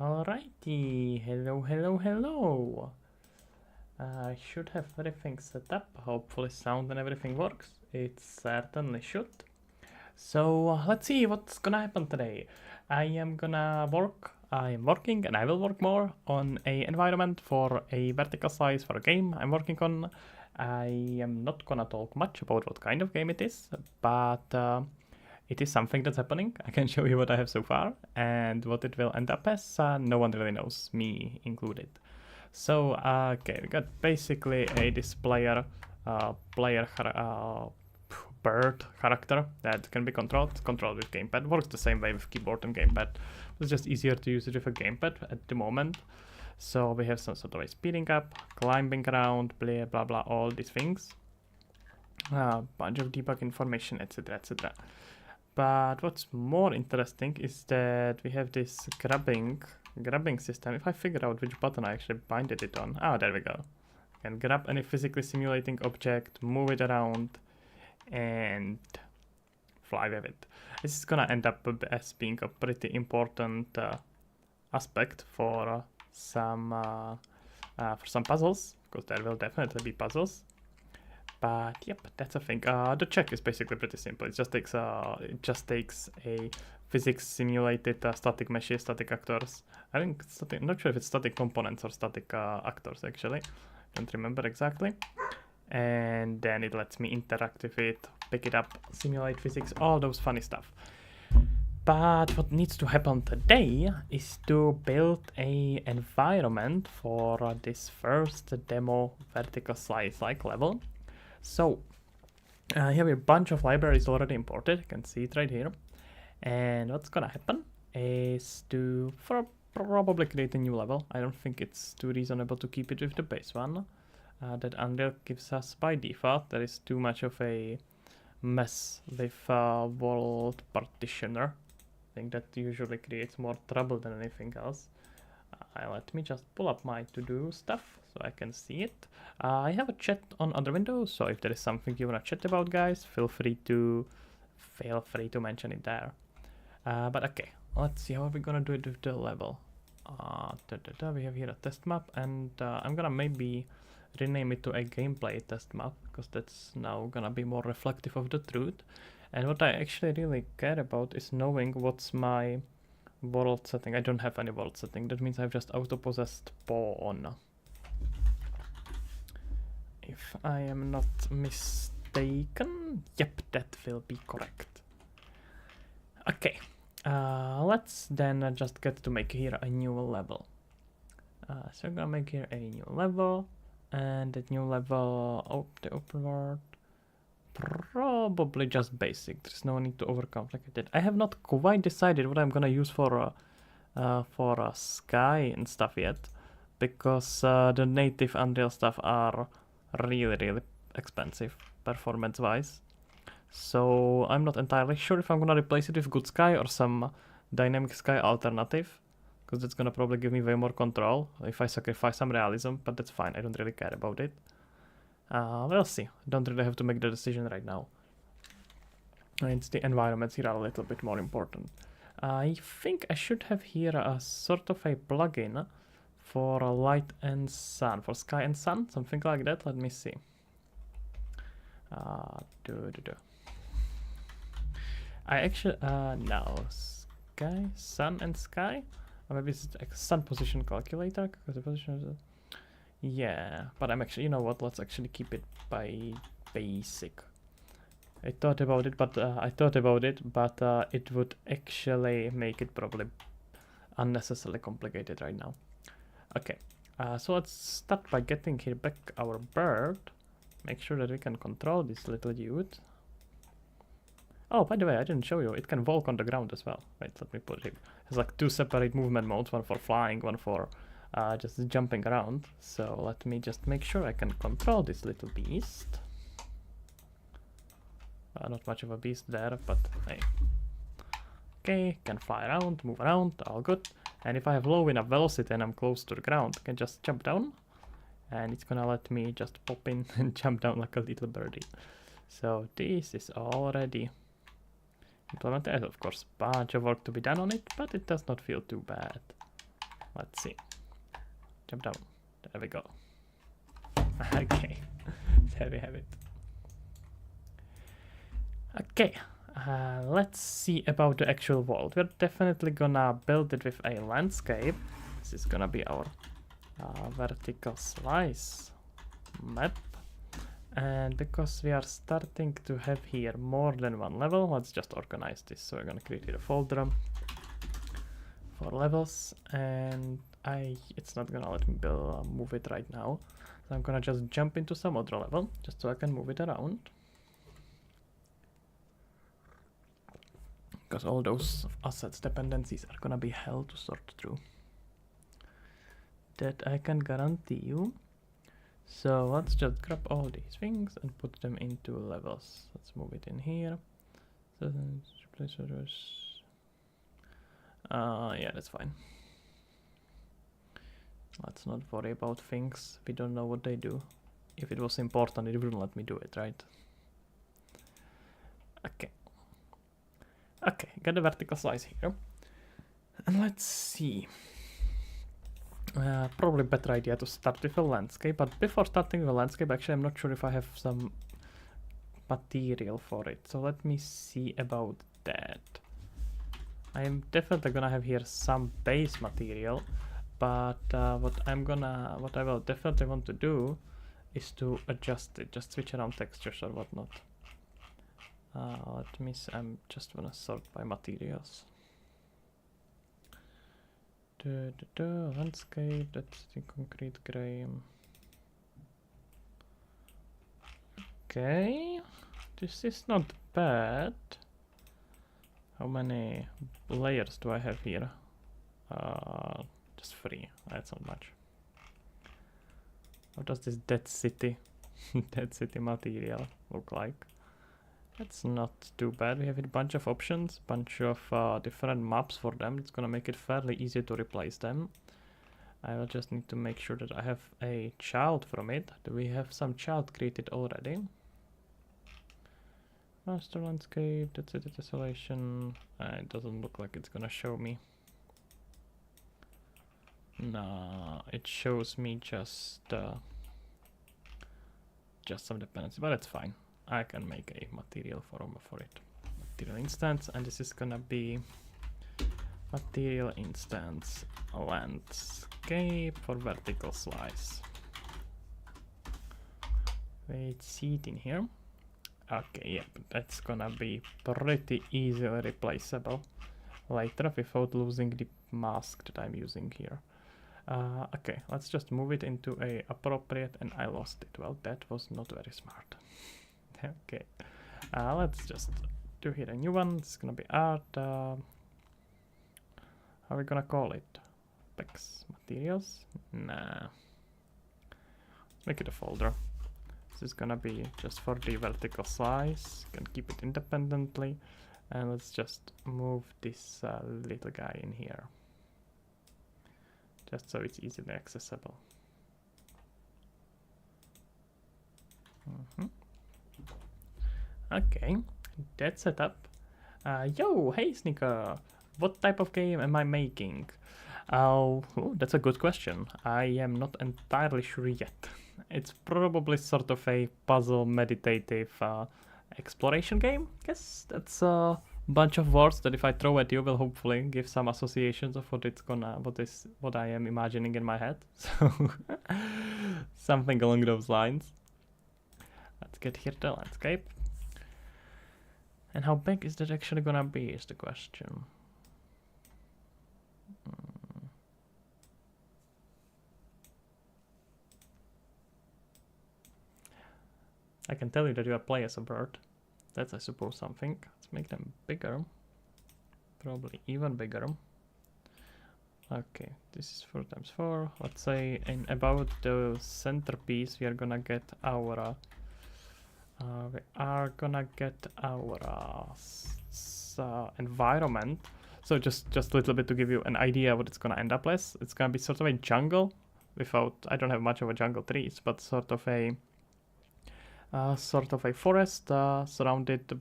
Alrighty, hello. I should have everything set up. Hopefully sound and everything works. It certainly should. So let's see what's gonna happen today. I am working and I will work more on a environment for a vertical slice for a game I'm working on. I am not gonna talk much about what kind of game it is, but it is something that's happening. I can show you what I have so far, and what it will end up as, no one really knows, me included. So, okay, we got basically a displayer bird character that can be controlled with gamepad. Works the same way with keyboard and gamepad. It's just easier to use it with a gamepad at the moment. So we have some sort of a speeding up, climbing around, blah blah blah, all these things. Bunch of debug information, etc, etc. But what's more interesting is that we have this grabbing system. If I figure out which button I actually binded it on. Oh, there we go. I can grab any physically simulating object, move it around, and fly with it. This is gonna end up as being a pretty important aspect for some puzzles, because there will definitely be puzzles. But yep, that's a thing. The check is basically pretty simple. It just takes a physics simulated static meshes, static actors. I think static. I'm not sure if it's static components or static actors actually. Don't remember exactly. And then it lets me interact with it, pick it up, simulate physics, all those funny stuff. But what needs to happen today is to build a environment for this first demo vertical slice-like level. So I have a bunch of libraries already imported. You can see it right here. And what's gonna happen is to probably create a new level. I don't think it's too reasonable to keep it with the base one that Unreal gives us by default. There is too much of a mess with world partitioner. I think that usually creates more trouble than anything else. Let me just pull up my to-do stuff so I can see it. I have a chat on other windows, so if there is something you want to chat about, guys, feel free to mention it there. But okay, let's see how we're gonna do it with the level. We have here a test map, and I'm gonna maybe rename it to a gameplay test map, because that's now gonna be more reflective of the truth. And what I actually really care about is knowing what's my world setting. I don't have any world setting. That means I've just auto-possessed pawn. If I am not mistaken. Yep, that will be correct. Okay, let's then just get to make here a new level. So I'm gonna make here a new level, and that new level, the open world, probably just basic. There's no need to overcomplicate it. I have not quite decided what I'm gonna use for sky and stuff yet, because the native Unreal stuff are really expensive performance-wise. So I'm not entirely sure if I'm gonna replace it with good sky or some dynamic sky alternative, because that's gonna probably give me way more control if I sacrifice some realism, but that's fine. I don't really care about it. We'll see. Don't really have to make the decision right now. It's the environments here are a little bit more important. I think I should have here a sort of a plugin for light and sun, for sky and sun, something like that. Let me see. I actually no, sky, sun and sky, or maybe it's a sun position calculator, because the position is yeah, but I'm actually, you know what, let's actually keep it by basic. I thought about it, but it would actually make it probably unnecessarily complicated right now. Okay, so let's start by getting here back our bird. Make sure that we can control this little dude. Oh, by the way, I didn't show you, it can walk on the ground as well. Wait, let me put it here. It has like two separate movement modes, one for flying, one for just jumping around. So let me just make sure I can control this little beast. Not much of a beast there, but hey. Okay, can fly around, move around, all good. And if I have low enough velocity and I'm close to the ground, I can just jump down. And it's gonna let me just pop in and jump down like a little birdie. So this is already implemented. Of course, bunch of work to be done on it, but it does not feel too bad. let's see. Jump down. There we go. Okay, there we have it. Okay, let's see about the actual world. We're definitely gonna build it with a landscape. This is gonna be our vertical slice map. And because we are starting to have here more than one level, let's just organize this. So we're gonna create here a folder for levels, and it's not gonna let me move it right now. So I'm gonna just jump into some other level just so I can move it around. Because all those assets dependencies are gonna be hell to sort through. That I can guarantee you. So let's just grab all these things and put them into levels. Let's move it in here. So replace others. Yeah, that's fine. Let's not worry about things. We don't know what they do. If it was important, it wouldn't let me do it, right? Okay. Okay, got the vertical slice here. And let's see. Probably better idea to start with a landscape, but before starting with a landscape, actually I'm not sure if I have some material for it. So let me see about that. I am definitely gonna have here some base material, but what I will definitely want to do is to adjust it, just switch around textures or whatnot. Let me see, I'm just gonna sort by materials. Landscape, that's the concrete gray. Okay, this is not bad. How many layers do I have here? Just 3, that's not much. What does this dead city material look like? That's not too bad. We have a bunch of options, bunch of different maps for them. It's gonna make it fairly easy to replace them. I will just need to make sure that I have a child from it. Do we have some child created already? Master landscape, that's it, desolation. It doesn't look like it's gonna show me. No, it shows me just some dependency, but it's fine. I can make a material for it. Material instance, and this is gonna be material instance landscape for vertical slice. Wait, see it in here. Okay, yeah, that's gonna be pretty easily replaceable later without losing the mask that I'm using here. Okay, let's just move it into a appropriate, and I lost it. Well, that was not very smart. Okay, let's just do here a new one. It's gonna be art. How are we gonna call it? Specs, materials? Nah. Make it a folder. This is gonna be just for the vertical slice. You can keep it independently. And let's just move this little guy in here. Just so it's easily accessible. Okay, that's set up. Yo, hey Sneaker, what type of game am I making? Oh, that's a good question. I am not entirely sure yet. It's probably sort of a puzzle meditative exploration game. Guess that's a bunch of words that if I throw at you will hopefully give some associations of what I am imagining in my head. So something along those lines. Let's get here the landscape. And how big is that actually gonna be is the question. I can tell you that you play as a bird. That's, I suppose, something. Let's make them bigger. Probably even bigger. Okay, this is 4 times 4. Let's say in about the centerpiece we are gonna get our environment. So just a little bit to give you an idea what it's gonna end up as. It's gonna be sort of a jungle without, I don't have much of a jungle trees, but sort of a forest surrounded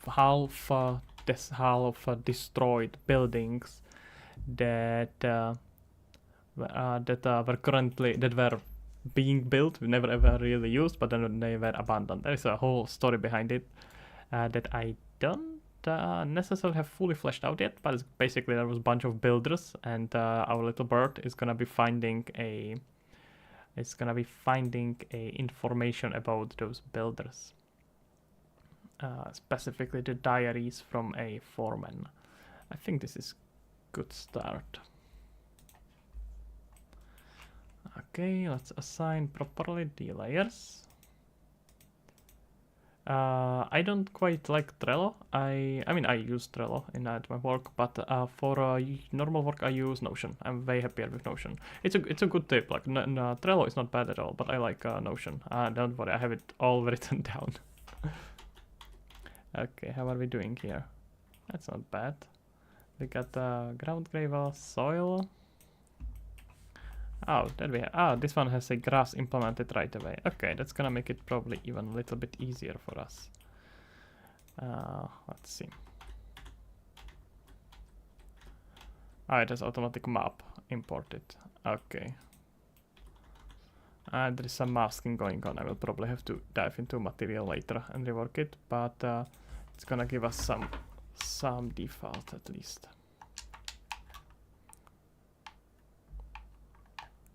half destroyed buildings that were being built, we never ever really used, but then they were abandoned. There is a whole story behind it that I don't necessarily have fully fleshed out yet, but it's basically there was a bunch of builders, and our little bird is gonna be finding information about those builders, specifically the diaries from a foreman. I think this is good start. Okay, let's assign properly the layers. I don't quite like Trello. I mean, I use Trello in my work, but for normal work, I use Notion. I'm way happier with Notion. It's a good tip. Like, Trello is not bad at all, but I like Notion. Don't worry, I have it all written down. Okay, how are we doing here? That's not bad. We got ground gravel, soil. Oh, there we have. Ah, this one has a grass implemented right away. Okay, that's gonna make it probably even a little bit easier for us. Let's see. Ah, it has automatic map imported. Okay. And there is some masking going on. I will probably have to dive into material later and rework it, but it's gonna give us some default at least.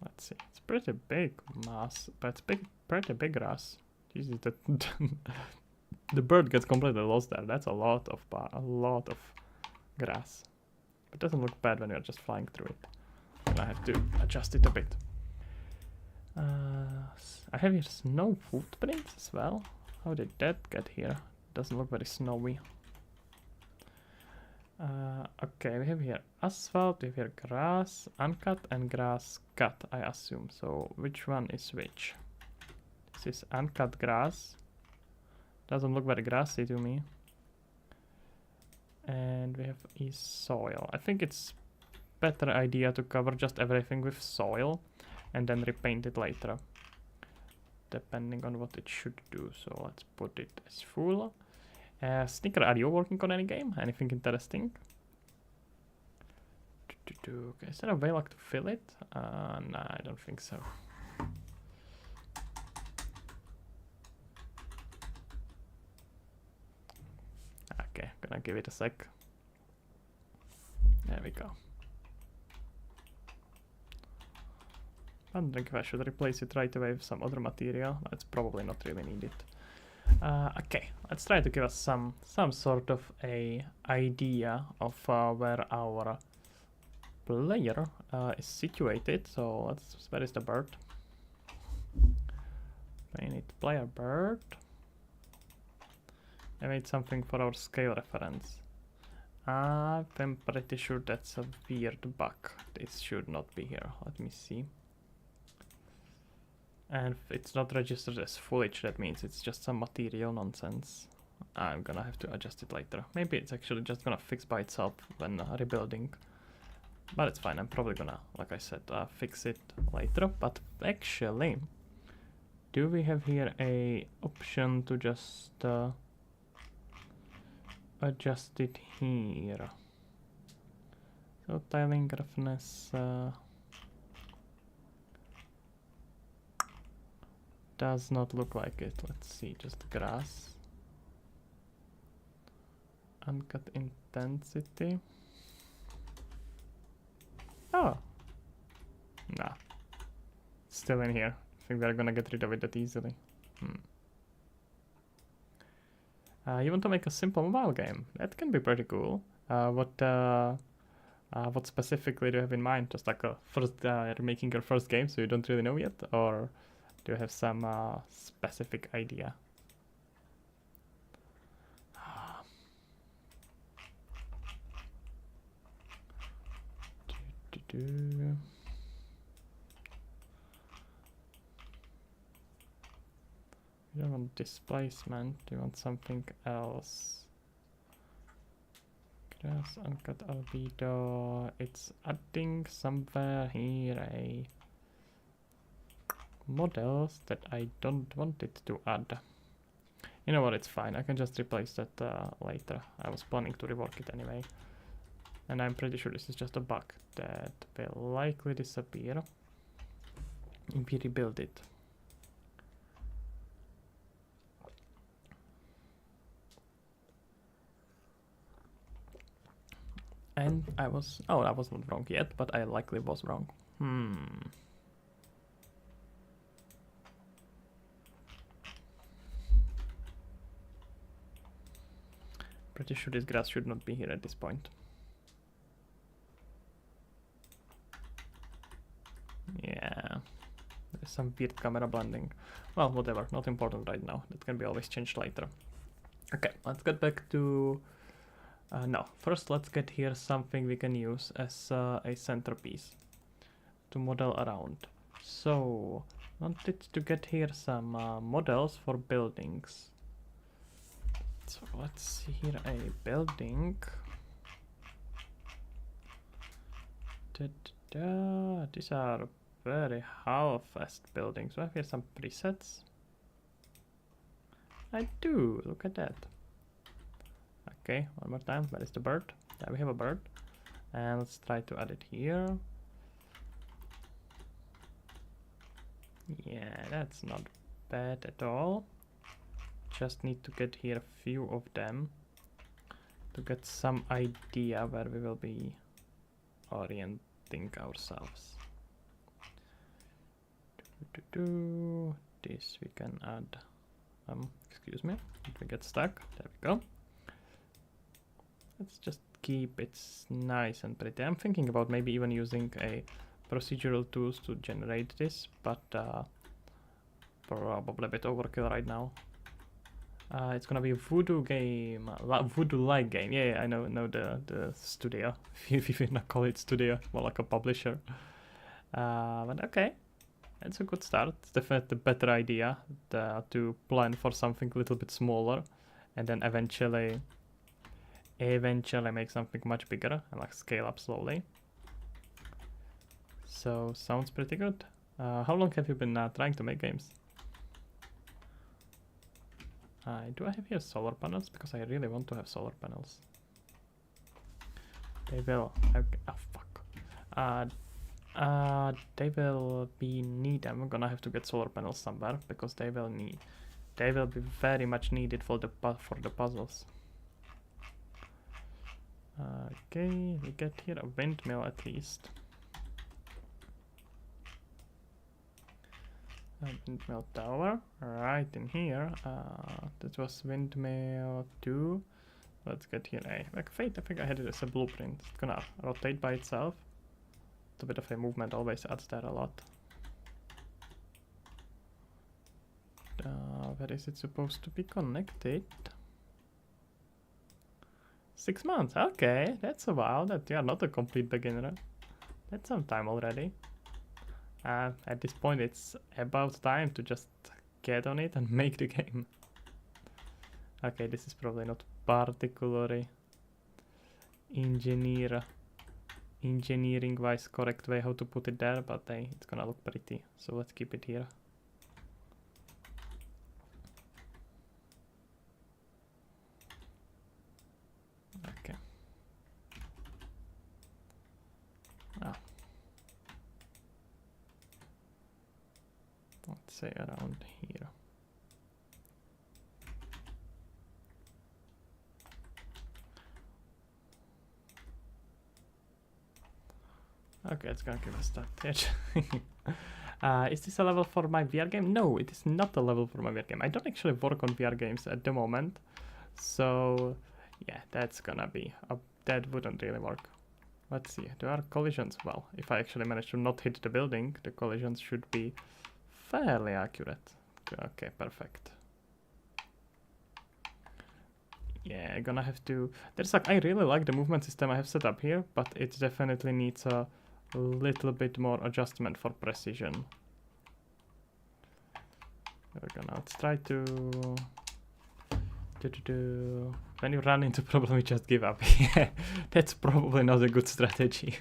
Let's see. It's pretty big mass, but it's pretty big grass. Jesus, the bird gets completely lost there. That's a lot of grass. It doesn't look bad when you're just flying through it. And I have to adjust it a bit. I have here snow footprints as well. How did that get here? Doesn't look very snowy. Okay, we have here asphalt, we have here grass uncut and grass cut, I assume. So which one is which? This is uncut grass. Doesn't look very grassy to me. And we have is soil. I think it's better idea to cover just everything with soil and then repaint it later, depending on what it should do. So let's put it as full. Snicker, are you working on any game? Anything interesting? Okay, is there a way like to fill it? Nah, I don't think so. Okay, gonna give it a sec. There we go. I'm wondering if I should replace it right away with some other material. It's probably not really needed. Okay, let's try to give us some sort of a idea of where our player is situated. So where is the bird? I need player bird. I made something for our scale reference. I'm pretty sure that's a weird bug. This should not be here. Let me see. And if it's not registered as foliage, that means it's just some material nonsense. I'm gonna have to adjust it later. Maybe it's actually just gonna fix by itself when rebuilding. But it's fine, I'm probably gonna, like I said, fix it later. But actually, do we have here a option to just adjust it here? So tiling roughness does not look like it. Let's see, just grass. Uncut intensity. Oh. Nah. Still in here. I think we're gonna get rid of it that easily. You want to make a simple mobile game? That can be pretty cool. What specifically do you have in mind? Just like you're making your first game, so you don't really know yet, or do you have some specific idea? You don't want displacement, you want something else. Grass, uncut albedo. It's adding somewhere here a models that I don't want it to add. You know what, it's fine. I can just replace that later. I was planning to rework it anyway. And I'm pretty sure this is just a bug that will likely disappear if we rebuild it. And I was not wrong yet, but I likely was wrong. Pretty sure this grass should not be here at this point. Yeah, there's some weird camera blending. Well, whatever, not important right now. That can be always changed later. Okay, let's get back to... no, first let's get here something we can use as a centerpiece to model around. So, wanted to get here some models for buildings. So let's see here a building. These are very half-assed buildings. Do I have here some presets? I do, look at that. Okay, one more time. Where is the bird? Yeah, we have a bird. And let's try to add it here. Yeah, that's not bad at all. Just need to get here a few of them to get some idea where we will be orienting ourselves. This we can add. Excuse me, did we get stuck? There we go. Let's just keep it nice and pretty. I'm thinking about maybe even using a procedural tools to generate this, but probably a bit overkill right now. It's gonna be a Voodoo game, Voodoo-like game. Yeah, I know the studio. If you not call it studio, more like a publisher. But okay, it's a good start. It's definitely a better idea to plan for something a little bit smaller, and then eventually make something much bigger and like scale up slowly. So sounds pretty good. How long have you been trying to make games? Do I have here solar panels? Because I really want to have solar panels. They will. Okay, oh fuck. They will be need. I'm gonna have to get solar panels somewhere because they will be very much needed for the puzzles. Okay, we get here a windmill at least. A windmill tower right in here. That was windmill 2. Let's get here a fate. I think I had it as a blueprint. It's gonna rotate by itself. A bit of a movement always adds that a lot. Where is it supposed to be connected? 6 months. Okay, that's a while. That you are not a complete beginner. That's some time already. At this point, it's about time to just get on it and make the game. Okay, this is probably not particularly engineering-wise correct way how to put it there, but it's gonna look pretty. So let's keep it here. Okay. Let's say around here. Okay, it's gonna give us that edge. Is this a level for my VR game? No, it is not a level for my VR game. I don't actually work on VR games at the moment. So, yeah, that's gonna be... that wouldn't really work. Let's see, there are collisions. Well, if I actually manage to not hit the building, the collisions should be fairly accurate. Okay, perfect. Yeah, I'm gonna have to... There's like... I really like the movement system I have set up here, but it definitely needs a little bit more adjustment for precision. Let's try to... When you run into problem, you just give up. Yeah, that's probably not a good strategy.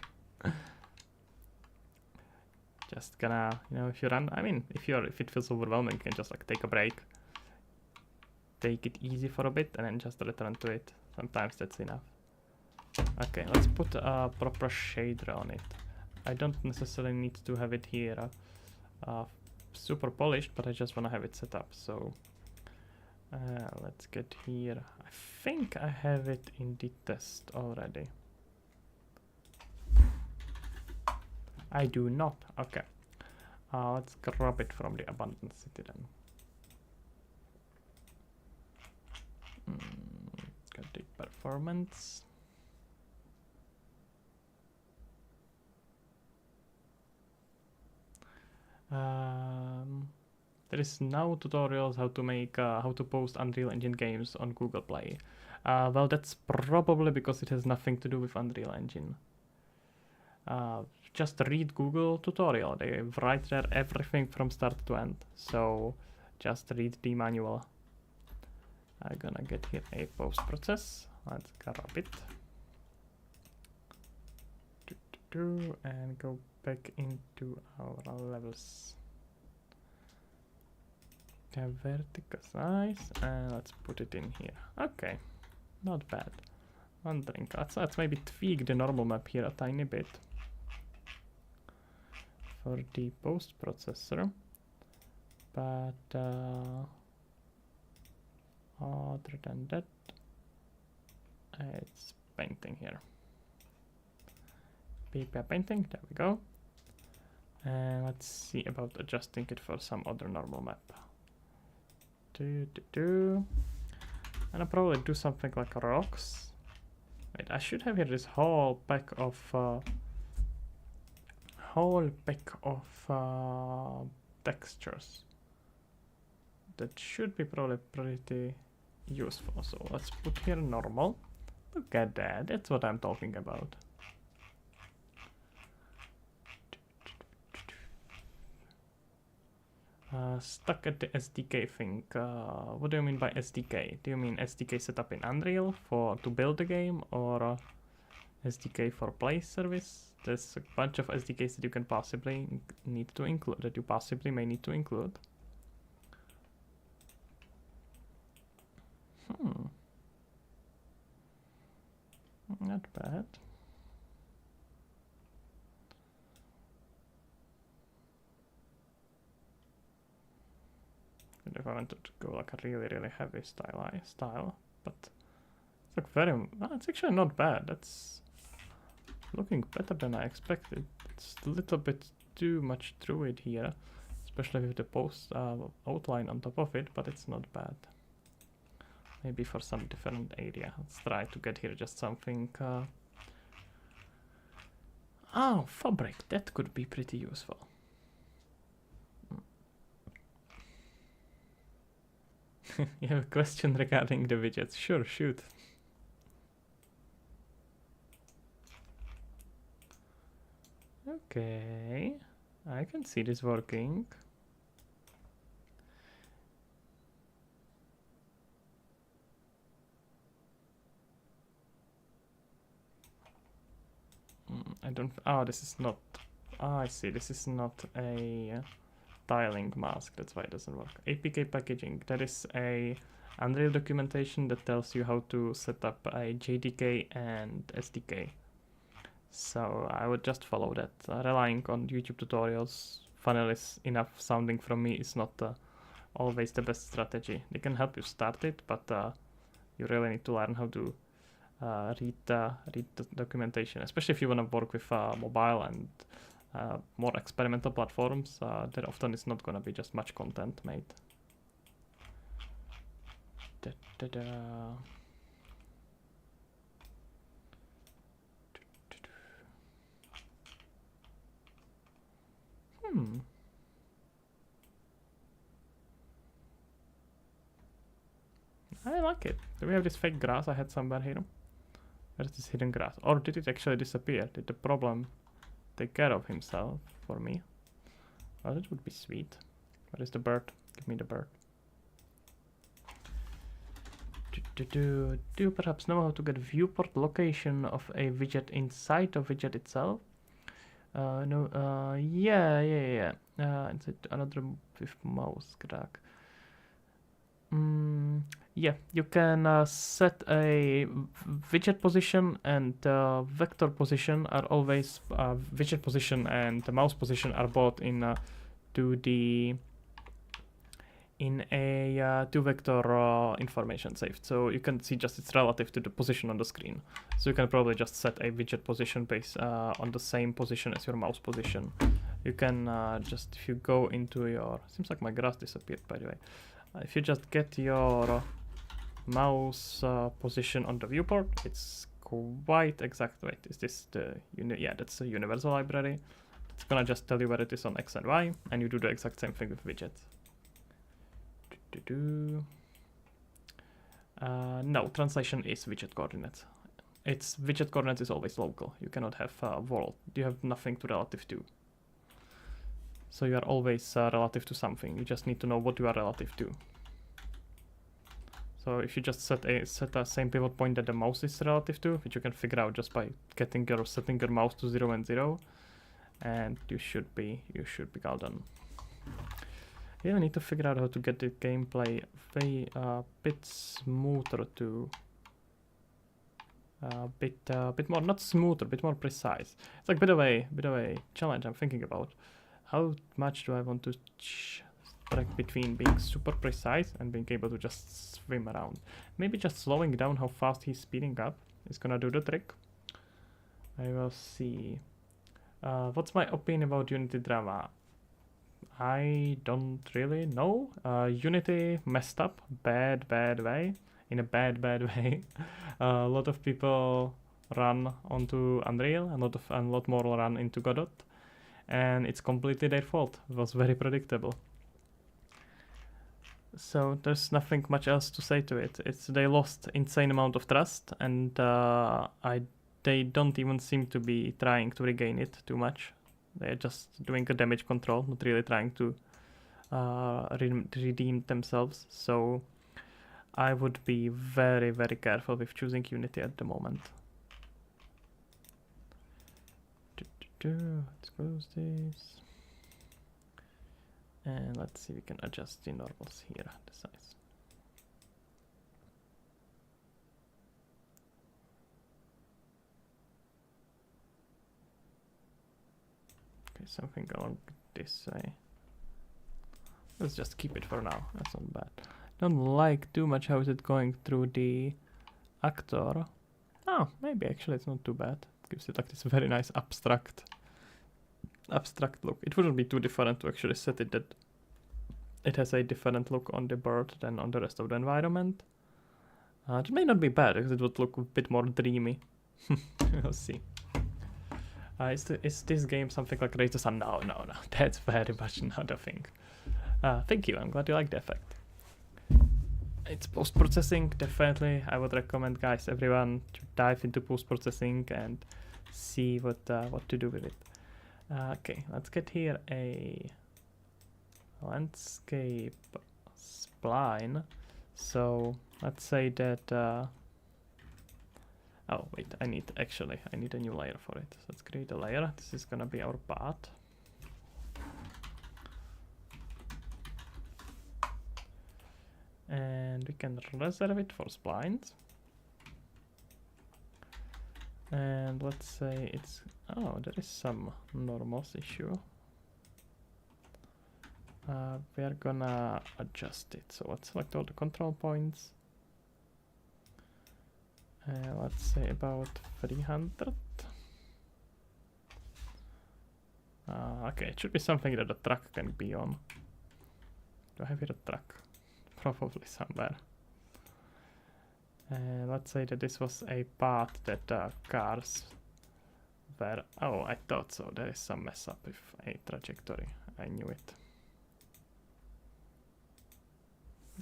Just gonna, if you run, I mean, if it feels overwhelming, you can just like take a break. Take it easy for a bit and then just return to it. Sometimes that's enough. Okay, let's put a proper shader on it. I don't necessarily need to have it here super polished, but I just want to have it set up. So let's get here. I think I have it in the test already. I do not. Okay. Let's grab it from the abandoned city then. Let's get the performance. There is now tutorials how to make how to post Unreal Engine games on Google Play. Well, that's probably because it has nothing to do with Unreal Engine. Just read Google tutorial. They write there everything from start to end. So just read the manual. I'm gonna get here a post process. Let's grab it. And go back into our levels. Okay, vertical size, and let's put it in here. Okay, not bad. Wondering, let's maybe tweak the normal map here a tiny bit for the post processor, but other than that, it's painting here. PPA painting, there we go. And let's see about adjusting it for some other normal map. And I'll probably do something like rocks. Wait, I should have here this whole pack of textures. That should be probably pretty useful. So let's put here normal. Look at that, that's what I'm talking about. Stuck at the SDK thing. What do you mean by SDK? Do you mean SDK setup in Unreal to build the game, or SDK for Play service? There's a bunch of SDKs that you can possibly need to include, that you possibly may need to include. Not bad. If I wanted to go like a really heavy style, but it's like it's actually not bad. That's looking better than I expected. It's a little bit too much druid here, especially with the post outline on top of it, but it's not bad. Maybe for some different area. Let's try to get here just something. Oh, fabric. That could be pretty useful. You have a question regarding the widgets? Sure, shoot. Okay, I can see this working. I don't. Oh, this is not. Oh, I see. This is not a tiling mask. That's why it doesn't work. APK packaging. That is a Unreal documentation that tells you how to set up a JDK and SDK. So I would just follow that. Relying on YouTube tutorials, funnily enough sounding from me, is not always the best strategy. They can help you start it, but you really need to learn how to read the documentation, especially if you want to work with mobile and more experimental platforms. There often is not going to be just much content made. I like it. Do we have this fake grass I had somewhere here? Where's this hidden grass? Or did it actually disappear? Did the problem take care of himself for me? Well, that would be sweet. Where is the bird? Give me the bird. Do you perhaps know how to get viewport location of a widget inside of widget itself? No, yeah. It's another with mouse crack. Yeah, you can set a widget position and vector position are always widget position and the mouse position are both in 2D in a 2-vector information saved, so you can see just it's relative to the position on the screen. So you can probably just set a widget position based on the same position as your mouse position. You can just, if you go into your, seems like my grass disappeared by the way. If you just get your mouse position on the viewport, it's quite exact. Wait, is this the yeah, that's the universal library. It's gonna just tell you where it is on X and Y, and you do the exact same thing with widgets. No, translation is widget coordinates. It's widget coordinates is always local. You cannot have world. You have nothing to relative to. So you are always relative to something. You just need to know what you are relative to. So if you just set a same pivot point that the mouse is relative to, which you can figure out just by setting your mouse to 0 and 0, and you should be all done. Yeah, I need to figure out how to get the gameplay bit smoother to bit more, not smoother, bit more precise. It's like bit of a challenge I'm thinking about. How much do I want to track between being super precise and being able to just swim around? Maybe just slowing down how fast he's speeding up is gonna do the trick. I will see. What's my opinion about Unity drama? I don't really know. Unity messed up bad way, in a bad way. A lot of people run onto Unreal, a lot more run into Godot, and it's completely their fault. It was very predictable. So there's nothing much else to say to it. They lost insane amount of trust, and they don't even seem to be trying to regain it too much. They're just doing a damage control, not really trying to redeem themselves. So I would be very careful with choosing Unity at the moment. Let's close this. And let's see, we can adjust the normals here, the size. Okay, something along this way. Let's just keep it for now, that's not bad. Don't like too much how is it going through the actor. Oh, maybe actually it's not too bad. It gives it like this very nice abstract look. It wouldn't be too different to actually set it that it has a different look on the bird than on the rest of the environment. It may not be bad because it would look a bit more dreamy. We'll see. Is this game something like Raise the Sun? No. That's very much not a thing. Thank you, I'm glad you like the effect. It's post-processing, definitely. I would recommend, guys, everyone to dive into post-processing and see what to do with it. Okay, let's get here a landscape spline. So let's say that oh wait, I need a new layer for it. So let's create a layer. This is gonna be our path. And we can reserve it for splines. And let's say it's, oh, there is some normals issue. We are gonna adjust it. So let's select all the control points. Let's say about 300. Okay, it should be something that the truck can be on. Do I have here a truck? Probably somewhere. Let's say that this was a path that cars were... Oh, I thought so. There is some mess up with a trajectory. I knew it.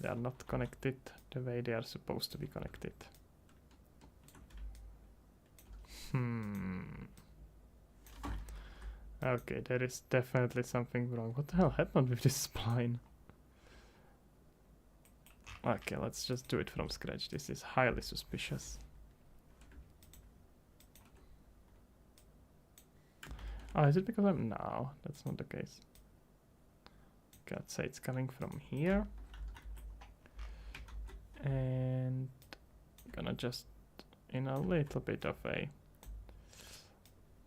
They are not connected the way they are supposed to be connected. Okay, there is definitely something wrong. What the hell happened with this spline? Okay, let's just do it from scratch. This is highly suspicious. Oh, is it because I'm... No, that's not the case. Okay, let's say it's coming from here. And gonna just in a little bit of a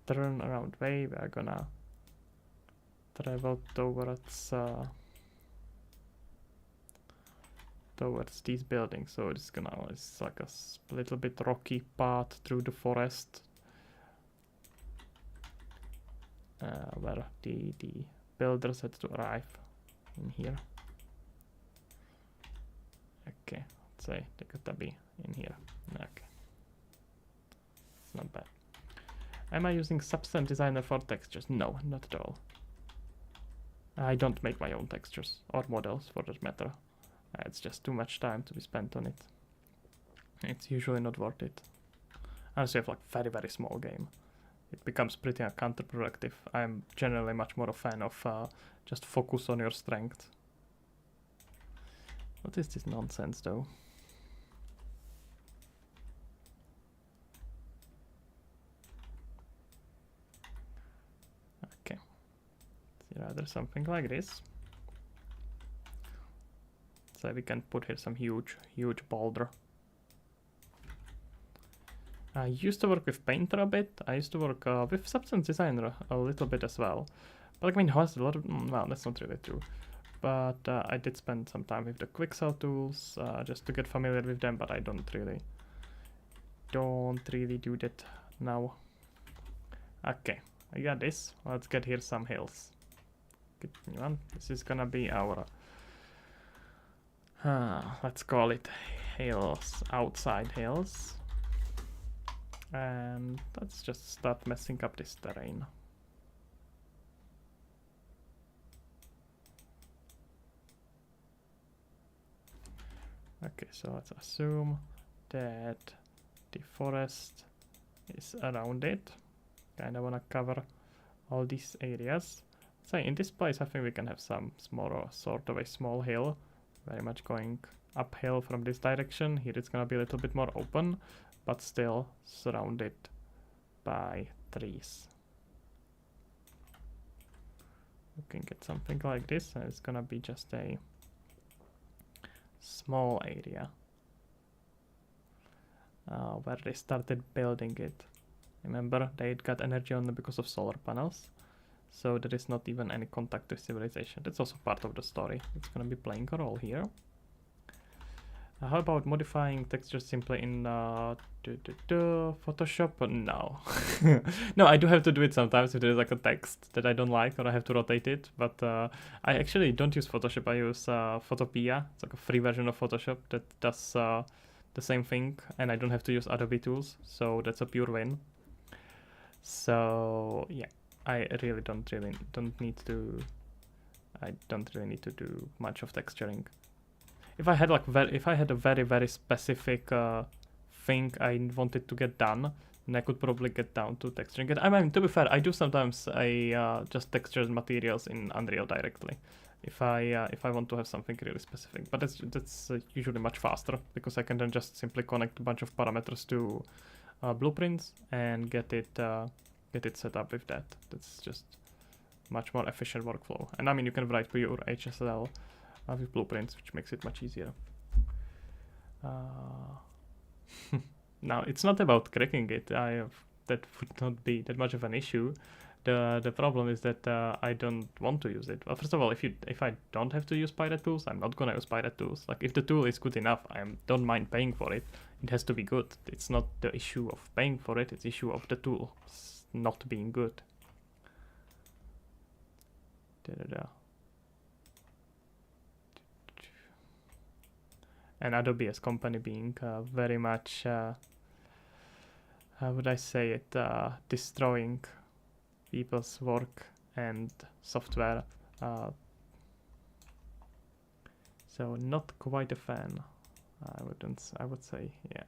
turn around way, we are gonna travel towards these buildings. So it's like a little bit rocky path through the forest, where the builders had to arrive in here. Okay, let's say they gotta be in here. Okay, it's not bad. Am I using Substance Designer for textures? No, not at all. I don't make my own textures or models for that matter. It's just too much time to be spent on it. It's usually not worth it. Unless you have like very small game. It becomes pretty counterproductive. I'm generally much more a fan of just focus on your strength. What is this nonsense though? Okay. See, rather something like this. So we can put here some huge boulder. I used to work with Painter a bit. I used to work with Substance Designer a little bit as well. But I mean, it has a lot of... well, that's not really true. But I did spend some time with the Quixel tools just to get familiar with them, but I don't really do that now. Okay, I got this. Let's get here some hills. Good one. This is gonna be our... let's call it hills, outside hills. And let's just start messing up this terrain. Okay, so let's assume that the forest is around it. Kind of want to cover all these areas. So in this place, I think we can have some small, sort of a small hill, very much going uphill from this direction. Here it's gonna be a little bit more open, but still surrounded by trees. We can get something like this, and it's gonna be just a small area where they started building it. Remember, they got energy only because of solar panels, so there is not even any contact with civilization. That's also part of the story. It's gonna be playing a role here. How about modifying textures simply in Photoshop? No. No, I do have to do it sometimes if there is like a text that I don't like or I have to rotate it. But I actually don't use Photoshop. I use Photopea. It's like a free version of Photoshop that does the same thing, and I don't have to use Adobe tools. So that's a pure win. So yeah, I really don't need to. I don't really need to do much of texturing. If I had a very specific thing I wanted to get done, then I could probably get down to texturing it. I mean, to be fair, I do sometimes just texture materials in Unreal directly, if I want to have something really specific. But that's usually much faster because I can then just simply connect a bunch of parameters to blueprints and get it set up with that. That's just much more efficient workflow. And I mean, you can write pure HSL with blueprints, which makes it much easier. Now, it's not about cracking it. That would not be that much of an issue. The problem is that I don't want to use it. Well, first of all, if I don't have to use pirate tools, I'm not gonna use pirate tools. Like, if the tool is good enough, I don't mind paying for it. It has to be good. It's not the issue of paying for it, it's the issue of the tool not being good. And Adobe as company being very much, how would I say it, destroying people's work and software. So not quite a fan. I would say, yeah.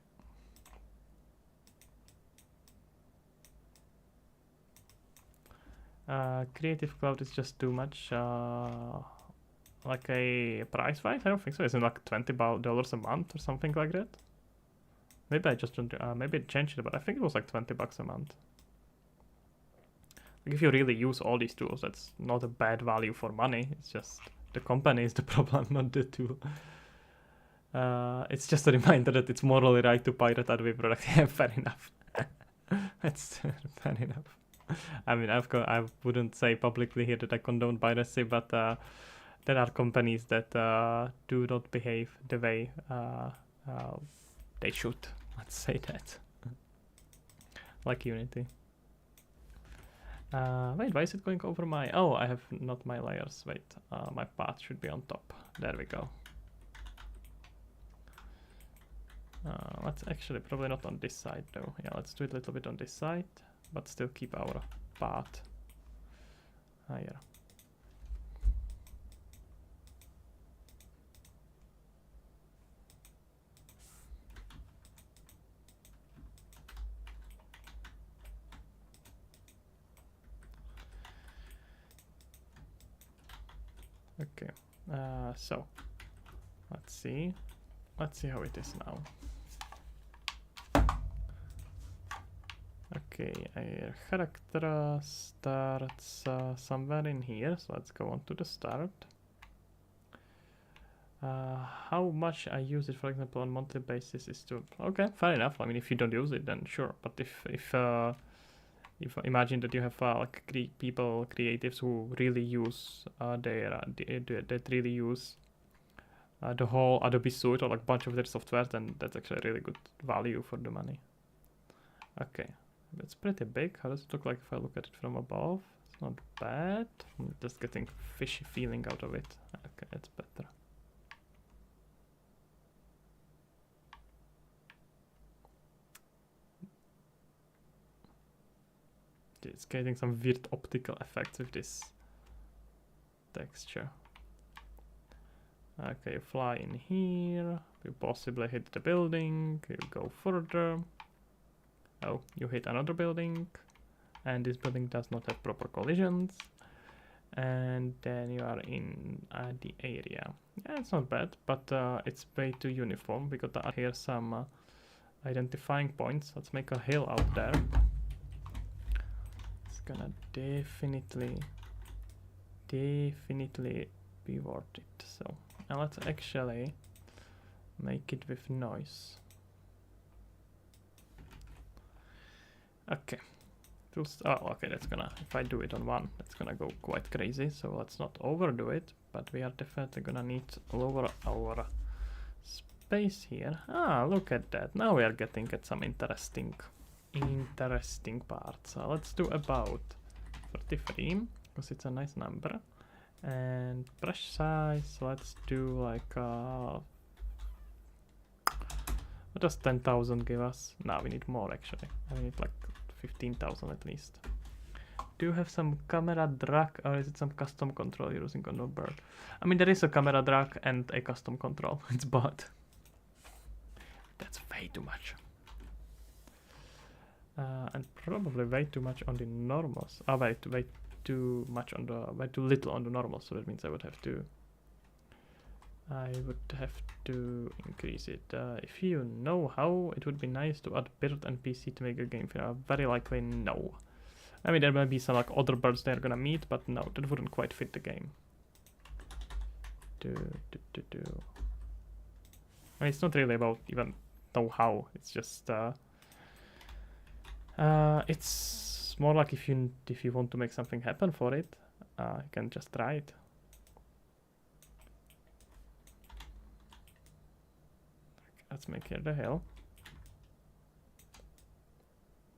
Creative Cloud is just too much. Like a price wise, I don't think so. Isn't it like $20 a month or something like that? Maybe I just don't. Maybe it changed it, but I think it was like $20 a month. Like if you really use all these tools, that's not a bad value for money. It's just the company is the problem, not the tool. It's just a reminder that it's morally right to pirate Adobe product. Yeah, fair enough. That's fair enough. I mean, I wouldn't say publicly here that I condone piracy, but there are companies that do not behave the way they should. Let's say that. Like Unity. Wait, why is it going over my... Oh, I have not my layers. Wait, my path should be on top. There we go. Let's actually probably not on this side though. Yeah, let's do it a little bit on this side, but still keep our path higher. Okay, so let's see how it is now. Okay, our character starts somewhere in here, so let's go on to the start. How much I use it, for example, on monthly basis is to... Okay, fair enough. I mean, if you don't use it, then sure. But if imagine that you have like people, creatives who really use that really use the whole Adobe suite or like bunch of their software, then that's actually a really good value for the money. Okay, it's pretty big. How does it look like if I look at it from above? It's not bad. I'm just getting fishy feeling out of it. Okay, it's better. It's getting some weird optical effects with this texture. Okay, you fly in here, you possibly hit the building, you go further. Oh, you hit another building, and this building does not have proper collisions. And then you are in the area. Yeah, it's not bad, but it's way too uniform. We got here some identifying points. Let's make a hill out there. Gonna definitely be worth it. So, and let's actually make it with noise. Okay, okay, that's gonna, if I do it on one, that's gonna go quite crazy, so let's not overdo it, but we are definitely gonna need to lower our space here. Ah, look at that, now we are getting at some interesting parts. So let's do about 33 because it's a nice number, and brush size, let's do like what does 10,000 give us? No, we need more actually. I need like 15,000 at least. Do you have some camera drag, or is it some custom control you're using on the bird? I mean, there is a camera drag and a custom control. It's bot. That's way too much. And probably way too much on the normals. Oh, way too much on the, way too little on the normals. So that means I would have to increase it. If you know how, it would be nice to add bird NPC to make a game fair. Very likely no. I mean, there might be some like other birds they're gonna meet, but no, that wouldn't quite fit the game. I mean, it's not really about even know how. It's just it's more like if you want to make something happen for it, you can just try it. Let's make here the hill.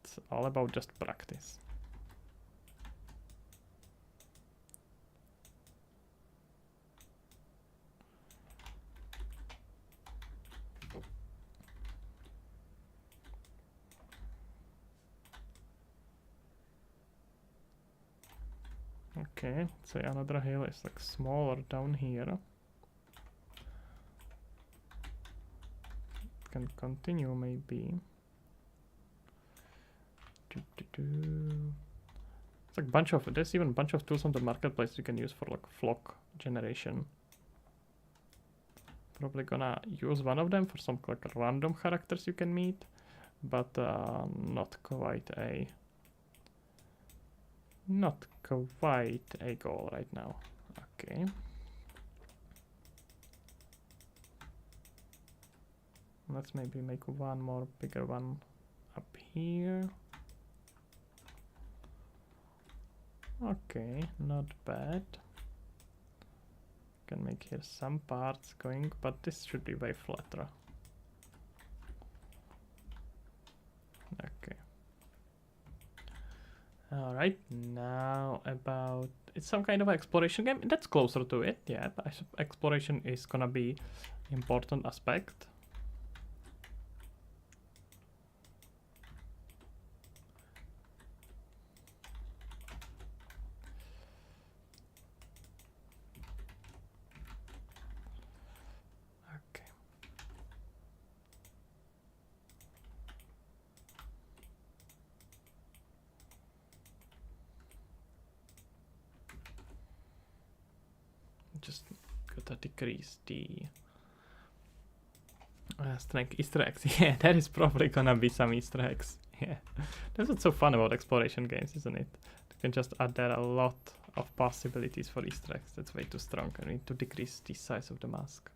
It's all about just practice. Okay, so another hill is like smaller down here. Can continue maybe. It's like bunch of, there's even a bunch of tools on the marketplace you can use for like flock generation. Probably gonna use one of them for some like random characters you can meet, but not quite a goal right now. Okay. Let's maybe make one more bigger one up here. Okay, not bad. Can make here some parts going, but this should be way flatter. Okay. Alright, now about... It's some kind of exploration game. That's closer to it, yeah. Exploration is gonna be important aspect. Okay. Just gotta decrease the strength Easter eggs. Yeah, that is probably gonna be some Easter eggs. Yeah, that's what's so fun about exploration games, isn't it? You can just add there a lot of possibilities for Easter eggs. That's way too strong. I need to decrease the size of the mask.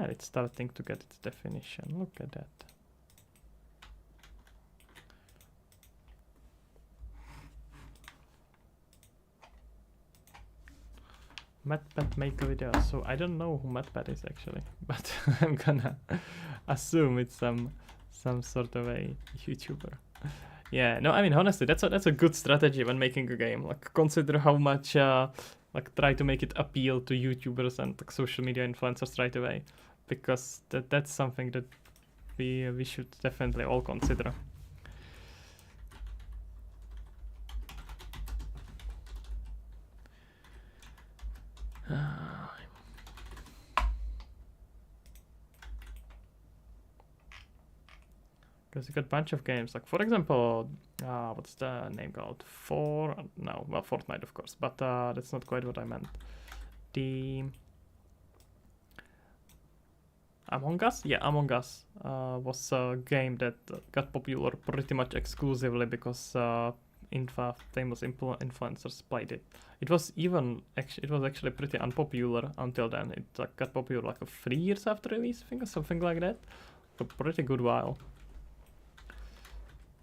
It's starting to get its definition. Look at that. MatPat make a video. So I don't know who MatPat is actually, but I'm gonna assume it's some sort of a YouTuber. Yeah, no, I mean honestly, that's a good strategy when making a game. Like consider how much like try to make it appeal to YouTubers and like social media influencers right away, because that's something that we should definitely all consider. Because you got a bunch of games, like for example, what's the name called? Fortnite of course, but that's not quite what I meant. The Among Us? Yeah, Among Us was a game that got popular pretty much exclusively because famous influencers played it. It was actually pretty unpopular until then. It got popular like 3 years after release, I think, or something like that. A pretty good while.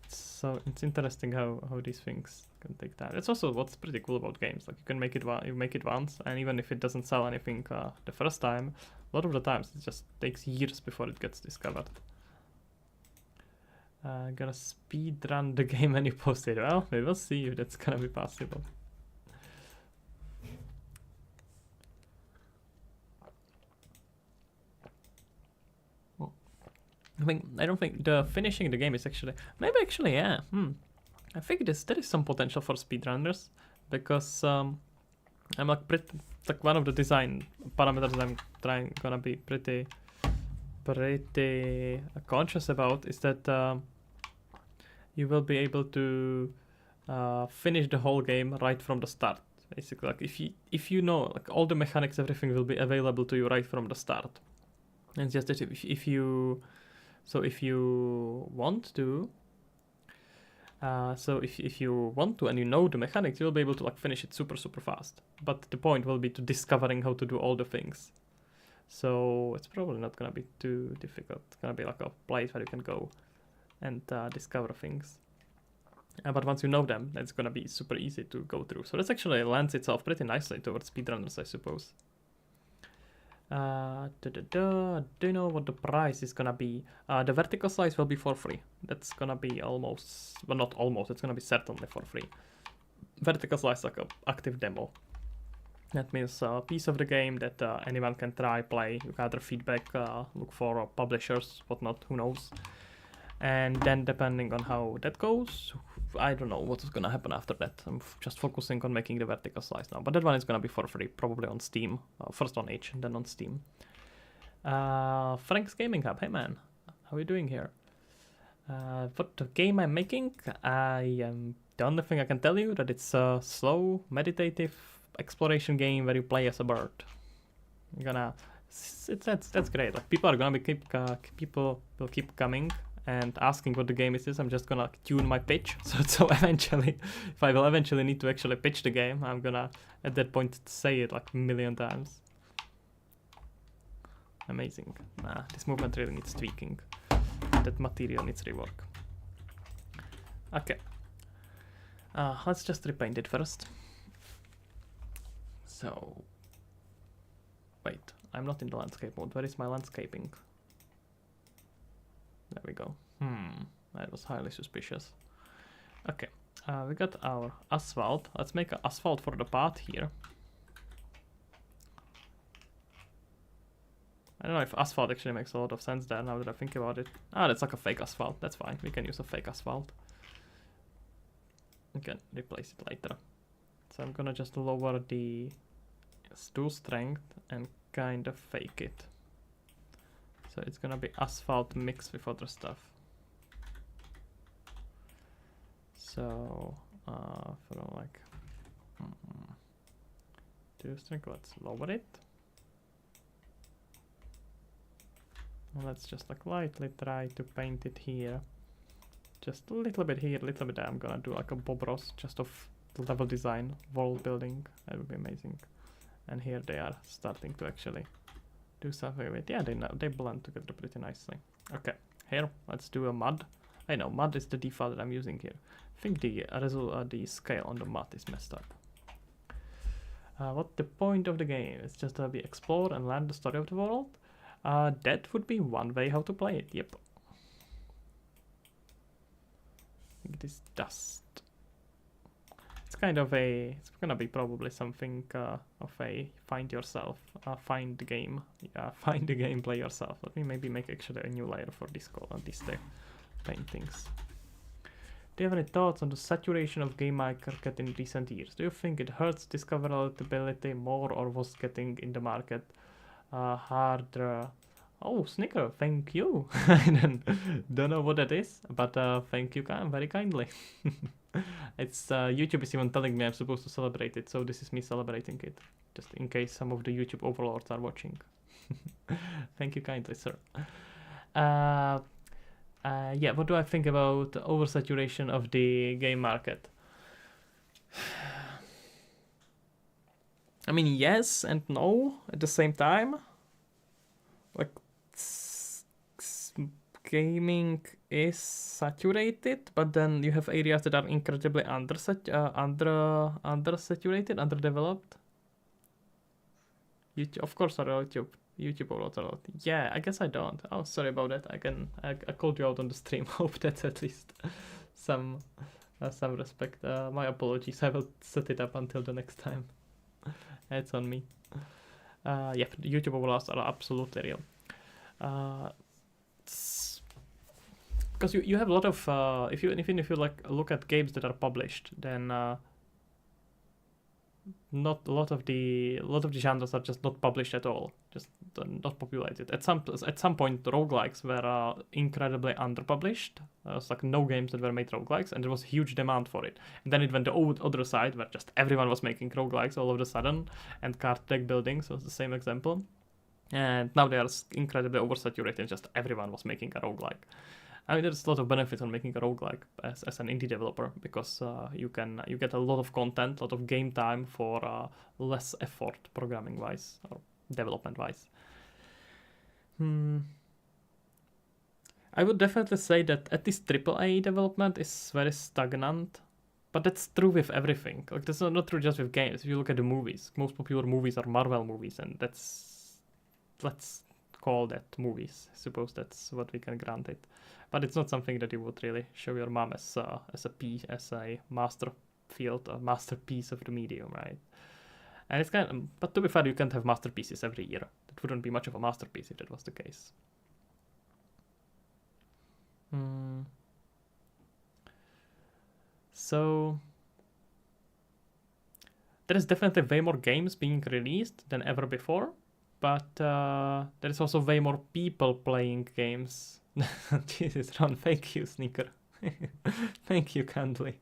So it's interesting how these things can take time. That's also what's pretty cool about games. Like you can make it once, and even if it doesn't sell anything the first time, a lot of the times it just takes years before it gets discovered. Gonna speed run the game and you post it. Well, we will see if that's gonna be possible. I don't think the finishing the game is actually... Maybe actually, yeah. I think there is some potential for speedrunners, because I'm like one of the design parameters I'm gonna be pretty conscious about is that you will be able to finish the whole game right from the start. Basically, like if you know, like all the mechanics, everything will be available to you right from the start. And it's just that if you want to, if you want to and you know the mechanics, you'll be able to like finish it super fast. But the point will be to discovering how to do all the things. So it's probably not gonna be too difficult. It's gonna be like a place where you can go and discover things. But once you know them, it's gonna be super easy to go through. So this actually lends itself pretty nicely towards speedrunners, I suppose. Do you know what the price is gonna be? The vertical slice will be for free. That's gonna be almost, well, not almost, it's gonna be certainly for free. Vertical slice is like an active demo. That means a piece of the game that anyone can try, play, you gather feedback, look for publishers, whatnot, who knows. And then depending on how that goes, I don't know what's gonna happen after that. I'm just focusing on making the vertical slice now. But that one is gonna be for free, probably on Steam. First on Itch, and then on Steam. Frank's Gaming Hub, hey man, how are you doing here? What the game I'm making? The only thing I can tell you that it's a slow, meditative exploration game where you play as a bird. That's great. Like people are gonna be people will keep coming and asking what the game is. I'm just gonna tune my pitch. So eventually, if I will eventually need to actually pitch the game, I'm gonna at that point say it like a million times. Amazing. Nah, this movement really needs tweaking. That material needs rework. Okay. Let's just repaint it first. So, wait, I'm not in the landscape mode. Where is my landscaping? There we go. That was highly suspicious. Okay, we got our asphalt. Let's make an asphalt for the path here. I don't know if asphalt actually makes a lot of sense there now that I think about it. That's like a fake asphalt. That's fine. We can use a fake asphalt. We can replace it later. So I'm gonna just lower the stool strength and kind of fake it. So it's gonna be asphalt mixed with other stuff. So for like stool strength, let's lower it. And let's just like lightly try to paint it here. Just a little bit here, a little bit there. I'm gonna do like a Bob Ross just of level design, world building. That would be amazing. And here they are starting to actually do something with. Yeah, they blend together pretty nicely. Okay, here let's do a mud. I know mud is the default that I'm using here. I think the scale on the mud is messed up. What the point of the game is just to be explore and learn the story of the world. That would be one way how to play it. Yep. It is dust. It's kind of a. It's gonna be probably something of a find yourself, find the game, find the game, play yourself. Let me maybe make actually a new layer for this paintings. Do you have any thoughts on the saturation of game market in recent years? Do you think it hurts discoverability more, or was getting in the market harder? Oh, Snicker, thank you. I don't know what that is, but thank you very kindly. It's YouTube is even telling me I'm supposed to celebrate it, so this is me celebrating it, just in case some of the YouTube overlords are watching. Thank you kindly, sir. Yeah, what do I think about the oversaturation of the game market? I mean, yes and no at the same time. Like, gaming is saturated, but then you have areas that are incredibly undersaturated, underdeveloped. YouTube, of course, YouTube or lot. Yeah, I guess I don't. Oh, sorry about that. I called you out on the stream. Hope that's at least some respect. My apologies. I will set it up until the next time. It's on me. Yeah, YouTube overlaps are absolutely real. Because you have a lot of if you like look at games that are published, then not a lot of the genres are just not published at all, just not populated. At some point, roguelikes were incredibly underpublished. It's like no games that were made roguelikes, and there was huge demand for it. And then it went the other side, where just everyone was making roguelikes all of a sudden, and card deck building was the same example. And now they are incredibly oversaturated. Just everyone was making a roguelike. I mean, there's a lot of benefits on making a roguelike as an indie developer, because you get a lot of content, a lot of game time for less effort programming wise or development wise. I would definitely say that at least AAA development is very stagnant, but that's true with everything. Like, that's not true just with games. If you look at the movies, most popular movies are Marvel movies, and let's call that movies. I suppose that's what we can grant it. But it's not something that you would really show your mom as a masterpiece of the medium, right? And it's but to be fair, you can't have masterpieces every year. That wouldn't be much of a masterpiece if that was the case. So there is definitely way more games being released than ever before, but there is also way more people playing games. Jesus, Ron, thank you, Sneaker. Thank you kindly.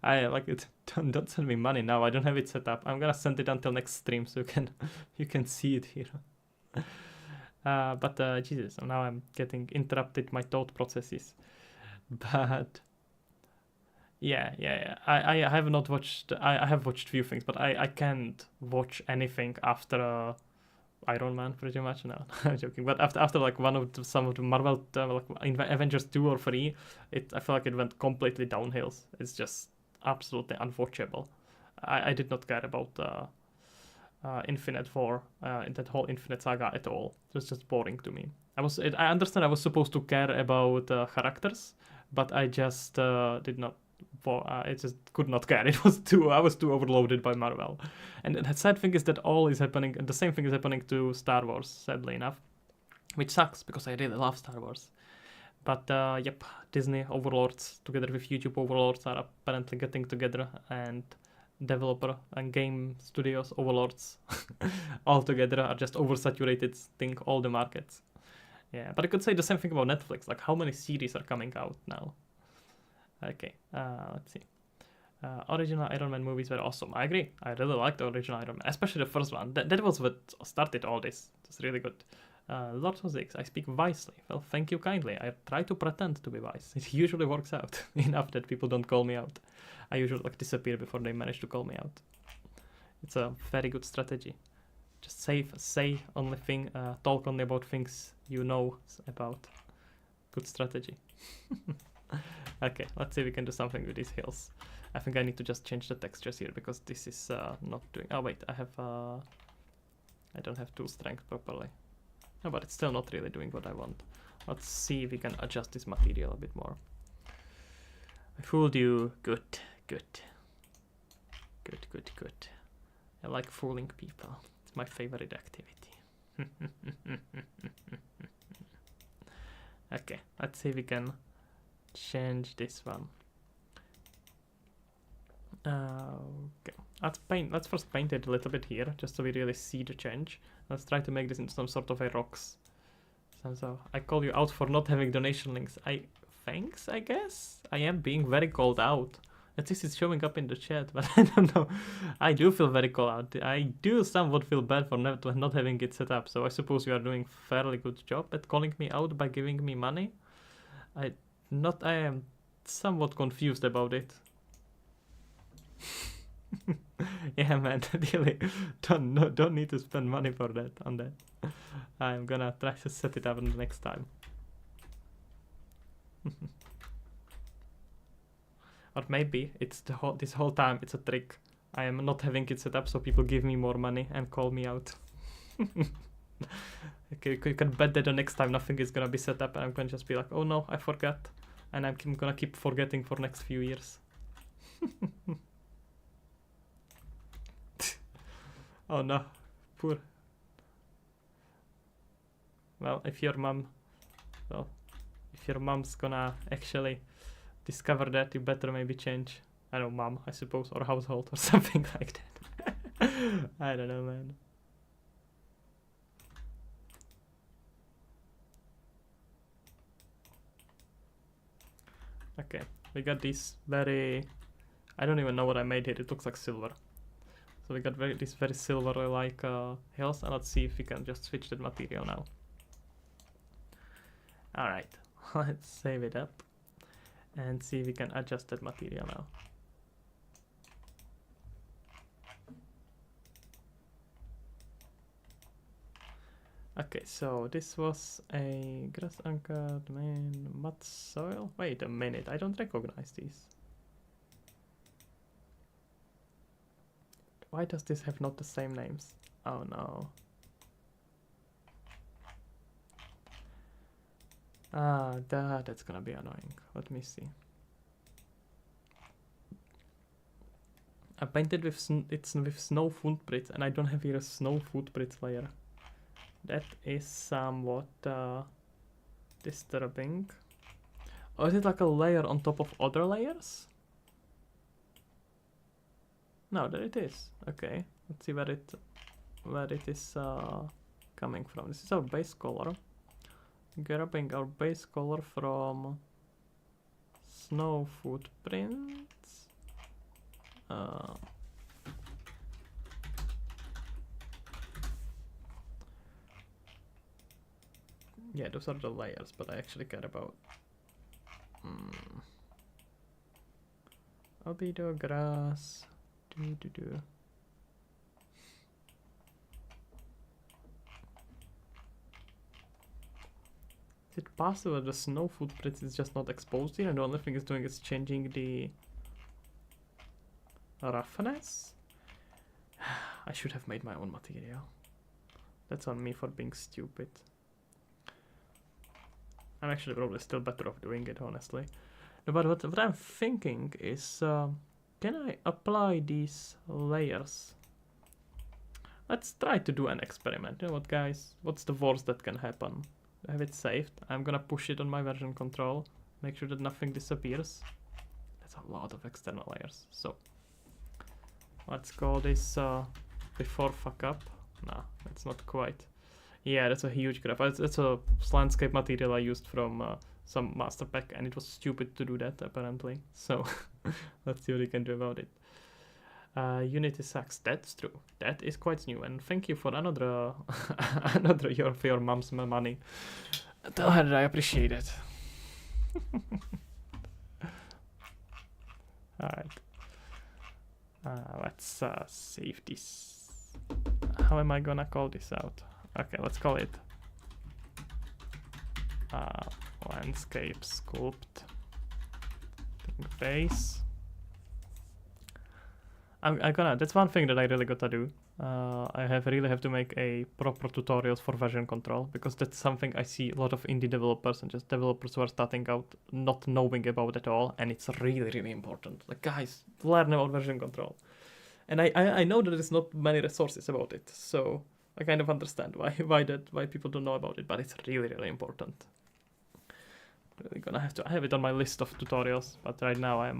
I like it. Don't send me money now. I don't have it set up. I'm gonna send it until next stream so you can see it here. But Jesus, now I'm getting interrupted my thought processes. But yeah. I have not watched. I have watched few things, but I can't watch anything after Iron Man pretty much. No, I'm joking. But after like some of the Marvel like Avengers 2 or 3, I feel like it went completely downhill. It's just absolutely unwatchable. I did not care about Infinite War, that whole Infinite Saga at all. It was just boring to me. I understand I was supposed to care about characters, but I just did not. I just could not care. I was too overloaded by Marvel. And the sad thing is that all is happening. The same thing is happening to Star Wars, sadly enough, which sucks because I really love Star Wars. But yep, Disney overlords together with YouTube overlords are apparently getting together, and developer and game studios overlords all together are just oversaturated thing all the markets. Yeah, but I could say the same thing about Netflix. Like, how many series are coming out now? Okay, let's see. Original Iron Man movies were awesome. I agree. I really liked the original Iron Man, especially the first one. That was what started all this. It's really good. Lord of Six, I speak wisely. Well, thank you kindly. I try to pretend to be wise. It usually works out enough that people don't call me out. I usually like disappear before they manage to call me out. It's a very good strategy. Just say only thing, talk only about things you know about. Good strategy. Okay, let's see if we can do something with these hills. I think I need to just change the textures here because this is not doing. Oh wait, I don't have tool strength properly. No, but it's still not really doing what I want. Let's see if we can adjust this material a bit more. I fooled you. Good. I like fooling people. It's my favorite activity. Okay, let's see if we can change this one. Okay, let's first paint it a little bit here, just so we really see the change. Let's try to make this into some sort of a rocks. So I call you out for not having donation links. Thanks, I guess? I am being very called out. At least it's showing up in the chat, but I don't know. I do feel very called out. I do somewhat feel bad for not having it set up, so I suppose you are doing fairly good job at calling me out by giving me money. I am somewhat confused about it. Yeah, man, really, don't need to spend money for that on that. I'm gonna try to set it up the next time. Or maybe it's this whole time it's a trick. I am not having it set up so people give me more money and call me out. Okay, you can bet that the next time nothing is gonna be set up and I'm gonna just be like, oh no, I forgot. And I'm gonna keep forgetting for next few years. Oh no, poor. Well, if your mom's gonna actually discover that, you better maybe change, I don't know, mom, I suppose, or household or something like that. I don't know, man. Okay, we got these very, I don't even know what I made here, it looks like silver. So we got these very silver-like hills, and let's see if we can just switch that material now. Alright, let's save it up and see if we can adjust that material now. Okay, so this was a grass anchor, domain, mud soil. Wait a minute, I don't recognize these. Why does this have not the same names? Oh no. That's gonna be annoying. Let me see. I painted with with snow footprints, and I don't have here a snow footprints layer. That is somewhat disturbing. Or is it like a layer on top of other layers? No, there it is. Okay, let's see where it is coming from. This is our base color. Grabbing our base color from snow footprints. Yeah, those are the layers, but I actually care about albedo, grass, do. Is it possible that the snow footprint is just not exposed here and the only thing it's doing is changing the roughness? I should have made my own material. That's on me for being stupid. I'm actually probably still better off doing it, honestly. No, but what I'm thinking is, can I apply these layers? Let's try to do an experiment. You know what, guys? What's the worst that can happen? I have it saved. I'm gonna push it on my version control. Make sure that nothing disappears. That's a lot of external layers. So, let's call this before fuck up. Nah, that's not quite. Yeah, that's a huge graph. That's a landscape material I used from some master pack, and it was stupid to do that apparently. So let's see what we can do about it. Unity sucks. That's true. That is quite new. And thank you for another another year for your mom's money. Tell her that I appreciate it. All right. Let's save this. How am I gonna call this out? Okay, let's call it landscape sculpt base. That's one thing that I really gotta do. I really have to make a proper tutorials for version control, because that's something I see a lot of indie developers and just developers who are starting out not knowing about at all, and it's really important. Like, guys, learn about version control. And I know that there's not many resources about it, so I kind of understand why people don't know about it, but it's really important. Really gonna have to. I have it on my list of tutorials, but right now I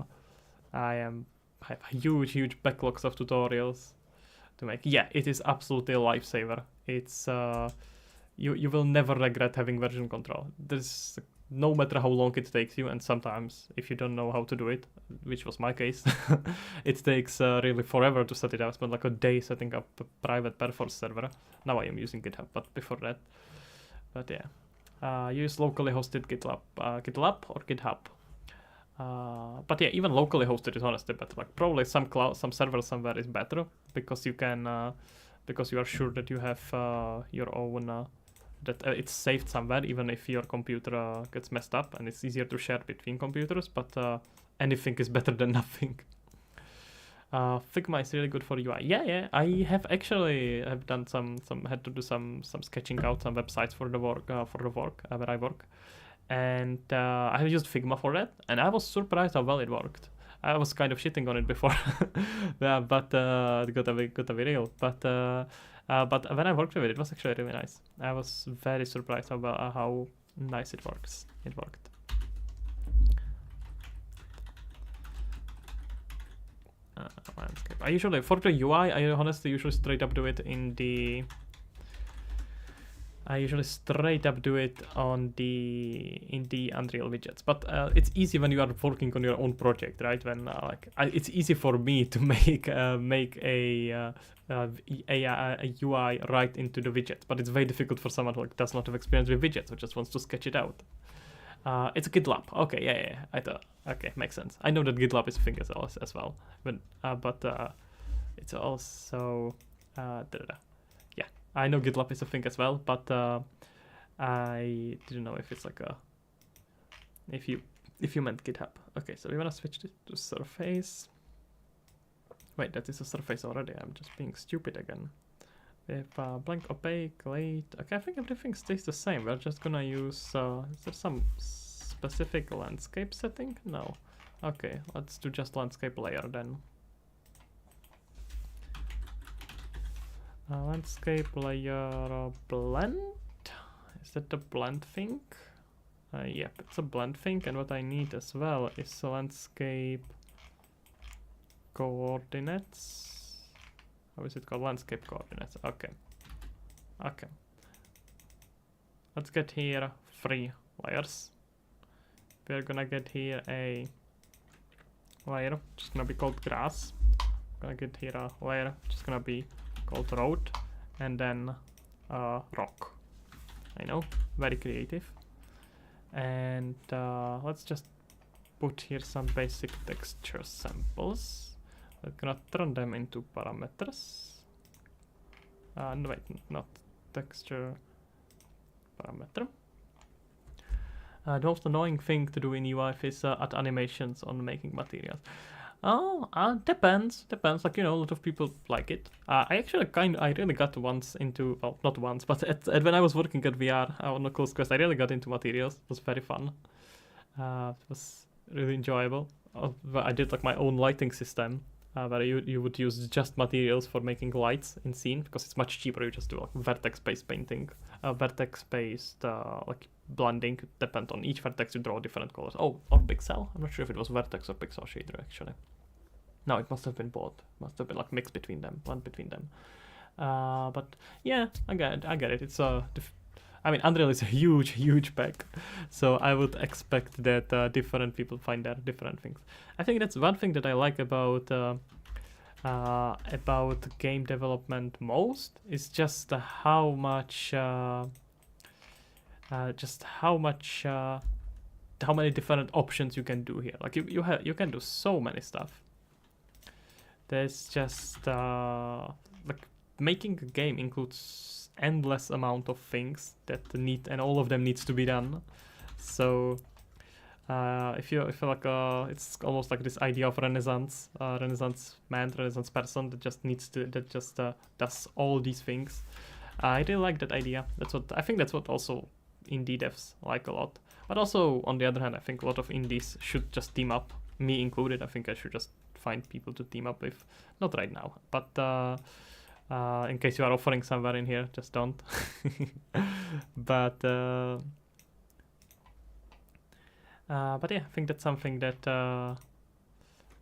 have huge backlogs of tutorials to make. Yeah, it is absolutely a lifesaver. It's you will never regret having version control. There's no matter how long it takes you, and sometimes if you don't know how to do it, which was my case, it takes really forever to set it up. I spent like a day setting up a private Perforce server. Now I am using GitHub, but before that, use locally hosted GitLab or GitHub. But yeah, even locally hosted is honestly better. Like, probably some server somewhere is better, because you can because you are sure that you have your own that it's saved somewhere, even if your computer gets messed up, and it's easier to share between computers. But anything is better than nothing. Figma is really good for UI. Yeah. I have actually done had to do some sketching out some websites for the work where I work. And I have used Figma for that, and I was surprised how well it worked. I was kind of shitting on it before, yeah, but it got to be real. But when I worked with it, it was actually really nice. I was very surprised how nice it works. It worked. Landscape. I usually, for the UI, I honestly usually straight up do it in the. I usually straight up do it in the Unreal widgets, but it's easy when you are working on your own project, right? When it's easy for me to make a UI right into the widget, but it's very difficult for someone who does not have experience with widgets, who just wants to sketch it out. It's a GitLab. Okay, yeah. I thought, okay, makes sense. I know that GitLab is a thing as well, but it's also yeah. I know GitLab is a thing as well, but I didn't know if it's like if you meant GitHub. Okay, so we wanna switch this to surface. Wait, that is a surface already. I'm just being stupid again. We have blank, opaque, late. Okay, I think everything stays the same. We're just gonna use. Is there some specific landscape setting? No. Okay, let's do just landscape layer then. Landscape layer blend. Is that the blend thing? Yep, it's a blend thing. And what I need as well is landscape coordinates. How is it called? Landscape coordinates. Okay. Let's get here 3 layers. We're gonna get here a layer, which is gonna be called grass. Gonna get here a layer, which is gonna be called road, and then rock. I know, very creative. And let's just put here some basic texture samples. We're gonna turn them into parameters. No, wait, not texture, parameter. The most annoying thing to do in UI is add animations on making materials. Oh, depends. Like, you know, a lot of people like it. I actually I really got once into, well, not once, but when I was working at VR on Oculus Quest, I really got into materials. It was very fun. It was really enjoyable. I did like my own lighting system, where you would use just materials for making lights in scene, because it's much cheaper. You just do like vertex-based painting, vertex-based like blending. Depend on each vertex, you draw different colors. Oh, or pixel. I'm not sure if it was vertex or pixel shader actually. No, it must have been both. Must have been like mixed between them, blend between them. But yeah, I get it. It's I mean, Unreal is a huge pack, so I would expect that different people find there different things. I think that's one thing that I like about game development most, is just how much how many different options you can do here. Like you can do so many stuff. There's just like making a game includes endless amount of things that and all of them needs to be done. So if you like it's almost like this idea of Renaissance person that just does all these things. I really like that idea. I think that's what also indie devs like a lot. But also on the other hand, I think a lot of indies should just team up, me included. I think I should just find people to team up with. Not right now, but in case you are offering somewhere in here, just don't. But yeah, I think that's something that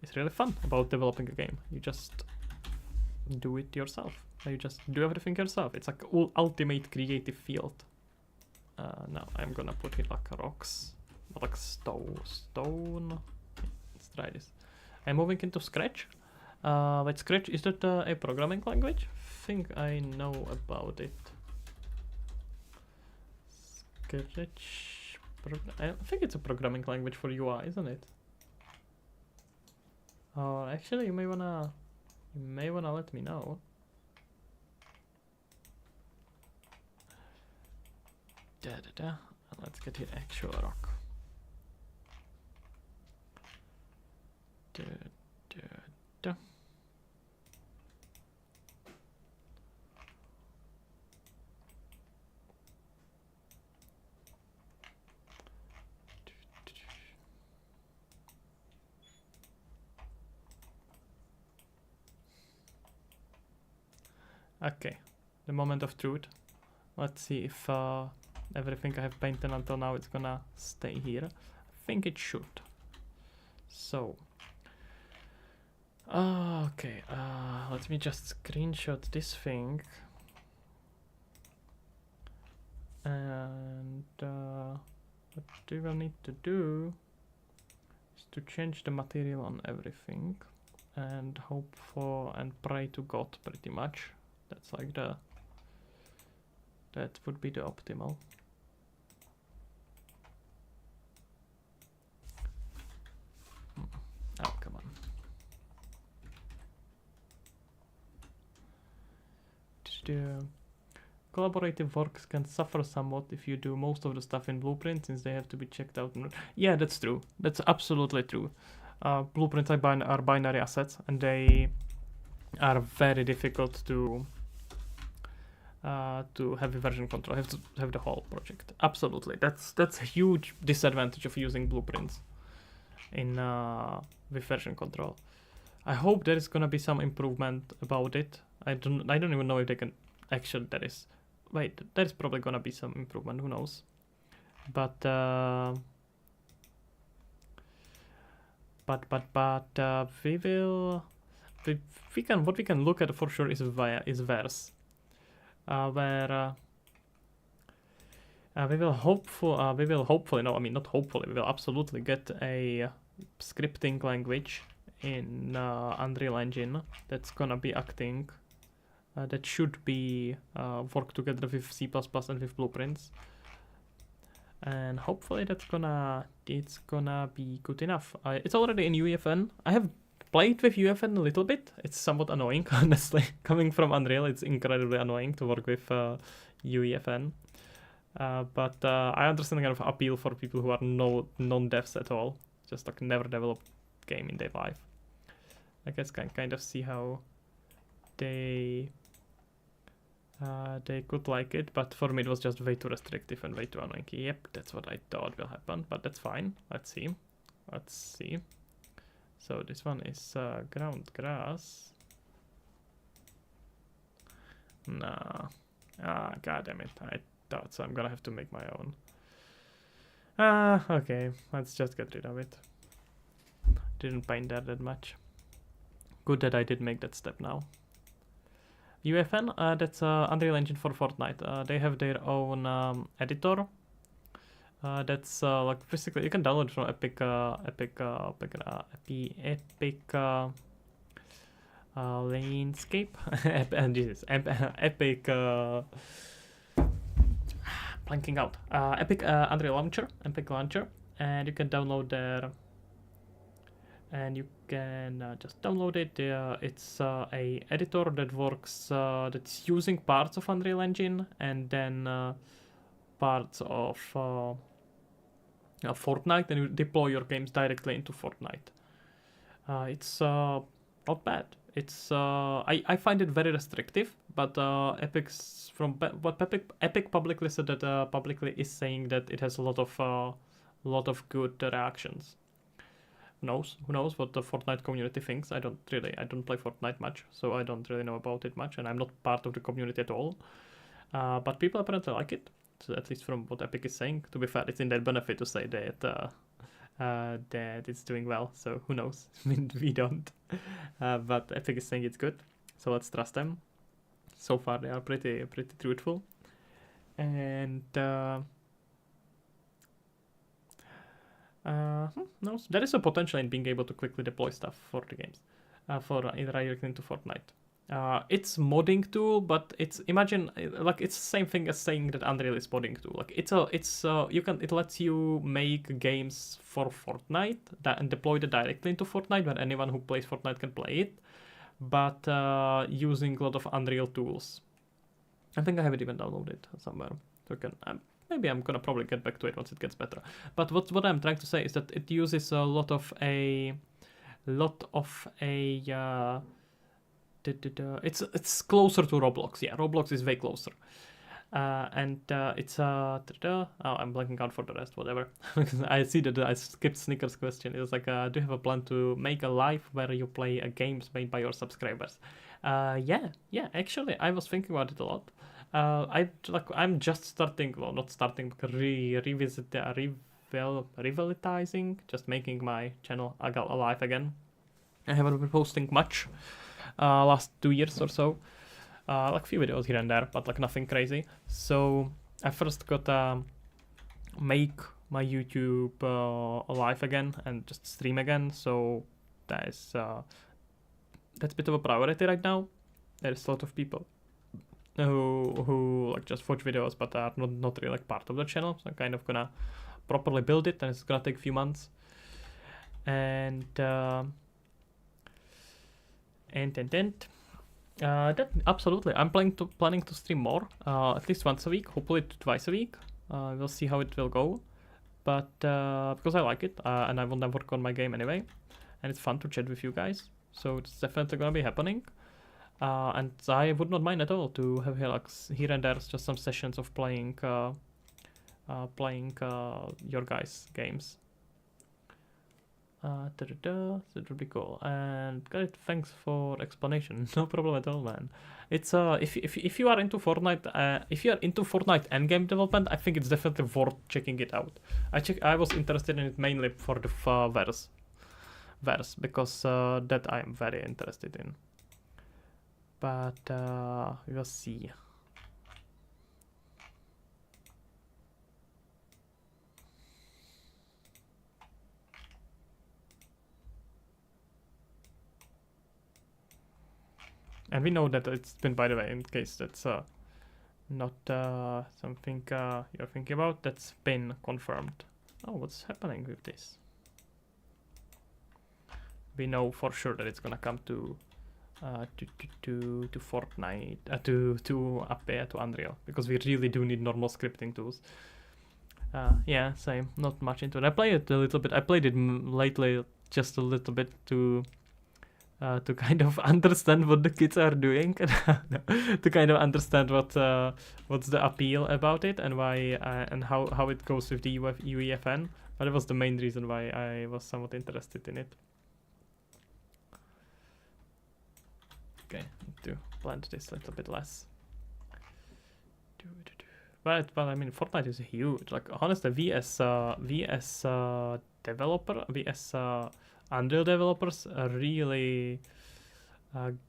is really fun about developing a game. You just do it yourself. You just do everything yourself. It's like ultimate creative field. Now I'm gonna put here like rocks, like stone. Let's try this. I'm moving into Scratch. Wait, Scratch, is that a programming language? I think I know about it. Scratch. I think it's a programming language for UI, isn't it? Oh, actually, you may wanna let me know. Let's get here actual rock. Okay, the moment of truth. Let's see if everything I have painted until now is gonna stay here. I think it should. So, okay, let me just screenshot this thing. And what we will need to do is to change the material on everything and hope for and pray to God pretty much. That's like that would be the optimal. Oh, come on. The collaborative works can suffer somewhat if you do most of the stuff in Blueprint, since they have to be checked out. Yeah, that's true. That's absolutely true. Blueprints are binary assets, and they are very difficult to have a version control. Have to have the whole project. Absolutely, that's a huge disadvantage of using blueprints in with version control. I hope there is gonna be some improvement about it. I don't even know if they can actually. There is probably gonna be some improvement. Who knows? But we will. What we can look at for sure is Verse, where we will hopefully, no, I mean not hopefully, we will absolutely get a scripting language in Unreal Engine that's gonna be acting that should be work together with C++ and with Blueprints. And hopefully it's gonna be good enough. It's already in UEFN. I have played with UEFN a little bit. It's somewhat annoying, honestly. Coming from Unreal, it's incredibly annoying to work with UEFN. But I understand the kind of appeal for people who are non-devs at all, just like never developed game in their life. I guess can kind of see how they could like it, but for me it was just way too restrictive and way too annoying. Yep, that's what I thought will happen, but that's fine. Let's see. So this one is ground grass. Nah. God damn it. I thought so. I'm gonna have to make my own. Okay. Let's just get rid of it. Didn't paint that much. Good that I did make that step now. UEFN, that's Unreal Engine for Fortnite. They have their own editor. That's like basically you can download it from Epic Landscape and Jesus, Epic blanking out. Epic Unreal Launcher, Epic Launcher, and you can download there. And you can just download it. It's a editor that works. That's using parts of Unreal Engine and then parts of Fortnite, and you deploy your games directly into Fortnite. It's not bad. It's I find it very restrictive, but Epic's what Epic publicly said that publicly is saying that it has a lot of good reactions. Who knows what the Fortnite community thinks. I don't play Fortnite much, so I don't really know about it much, and I'm not part of the community at all. But people apparently like it, so at least from what Epic is saying. To be fair, it's in their benefit to say that that it's doing well, so who knows? I mean, we don't. But Epic is saying it's good, so let's trust them. So far they are pretty truthful. And no, there is a potential in being able to quickly deploy stuff for the games, for directly into Fortnite. It's modding tool, but it's imagine like it's the same thing as saying that Unreal is modding tool. Like it lets you make games for Fortnite and deploy it directly into Fortnite, where anyone who plays Fortnite can play it, but using a lot of Unreal tools. I think I have it even downloaded somewhere. So maybe I'm gonna probably get back to it once it gets better. But what I'm trying to say is that it uses a lot of it's closer to Roblox. Yeah, Roblox is way closer. And it's I'm blanking out for the rest, whatever. I see that I skipped Snickers' question. It was like, do you have a plan to make a live where you play games made by your subscribers? Yeah, actually, I was thinking about it a lot. I'm just starting, well, not starting, but revitalizing, just making my channel alive again. I haven't been posting much last 2 years or so, like a few videos here and there, but like nothing crazy. So I first got make my YouTube alive again and just stream again. So that's a bit of a priority right now. There's a lot of people who like just watch videos but are not really like part of the channel, so I'm kind of gonna properly build it, and it's gonna take a few months. And that absolutely, I'm planning to stream more, at least once a week, hopefully twice a week. We'll see how it will go, but because I like it, and I want to work on my game anyway, and it's fun to chat with you guys, so it's definitely gonna be happening. And I would not mind at all to have here and there just some sessions of playing your guys' games. So it would be cool. And great, thanks for explanation. No problem at all, man. It's if you are into Fortnite, if you are into Fortnite endgame development, I think it's definitely worth checking it out. I was interested in it mainly for the verse, because that I am very interested in. But we'll see. And we know that it's been, by the way, in case that's not something you're thinking about, that's been confirmed. Oh, what's happening with this? We know for sure that it's gonna come to Fortnite, to Unreal, because we really do need normal scripting tools. Yeah, same. Not much into it. I played it a little bit. I played it lately just a little bit to kind of understand what the kids are doing, to kind of understand what's the appeal about it and why and how it goes with the UEFN. But it was the main reason why I was somewhat interested in it. Okay, need to blend this a little bit less. But I mean, Fortnite is huge. Like honestly, we as developer, we as Unreal developers really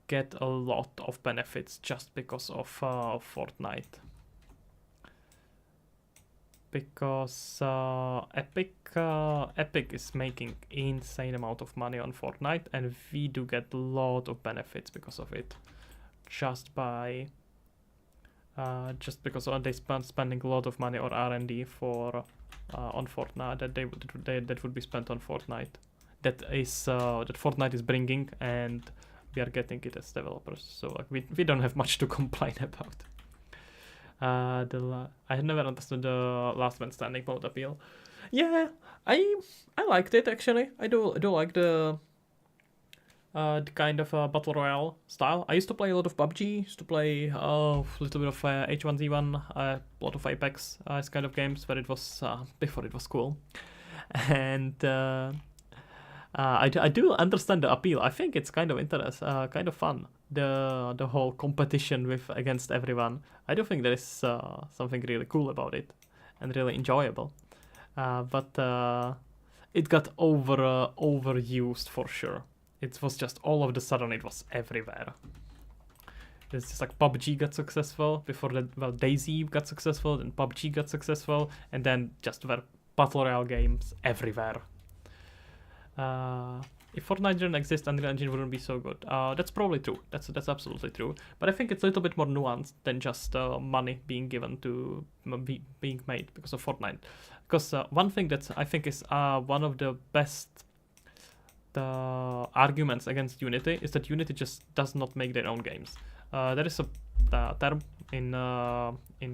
get a lot of benefits just because of Fortnite. Because Epic is making insane amount of money on Fortnite, and we do get a lot of benefits because of it. Just because they spending a lot of money on R&D for on Fortnite that would be spent on Fortnite. That Fortnite is bringing, and we are getting it as developers. So like we don't have much to complain about. I had never understood the Last Man Standing mode appeal. Yeah, I liked it actually. I do like the kind of battle royale style. I used to play a lot of PUBG. Used to play a little bit of H1Z1, a lot of Apex kind of games where it was before it was cool, and I do understand the appeal. I think it's kind of kind of fun. The whole competition against everyone. I do think there is something really cool about it and really enjoyable. But it got overused for sure. It was just all of a sudden it was everywhere. It's just like PUBG got successful before that. Well, DayZ got successful, then PUBG got successful, and then just were battle royale games everywhere. If Fortnite didn't exist, Unreal Engine wouldn't be so good. That's probably true. That's absolutely true. But I think it's a little bit more nuanced than just money being given to being made because of Fortnite. Because one thing that I think is one of the best arguments against Unity is that Unity just does not make their own games. There is a term in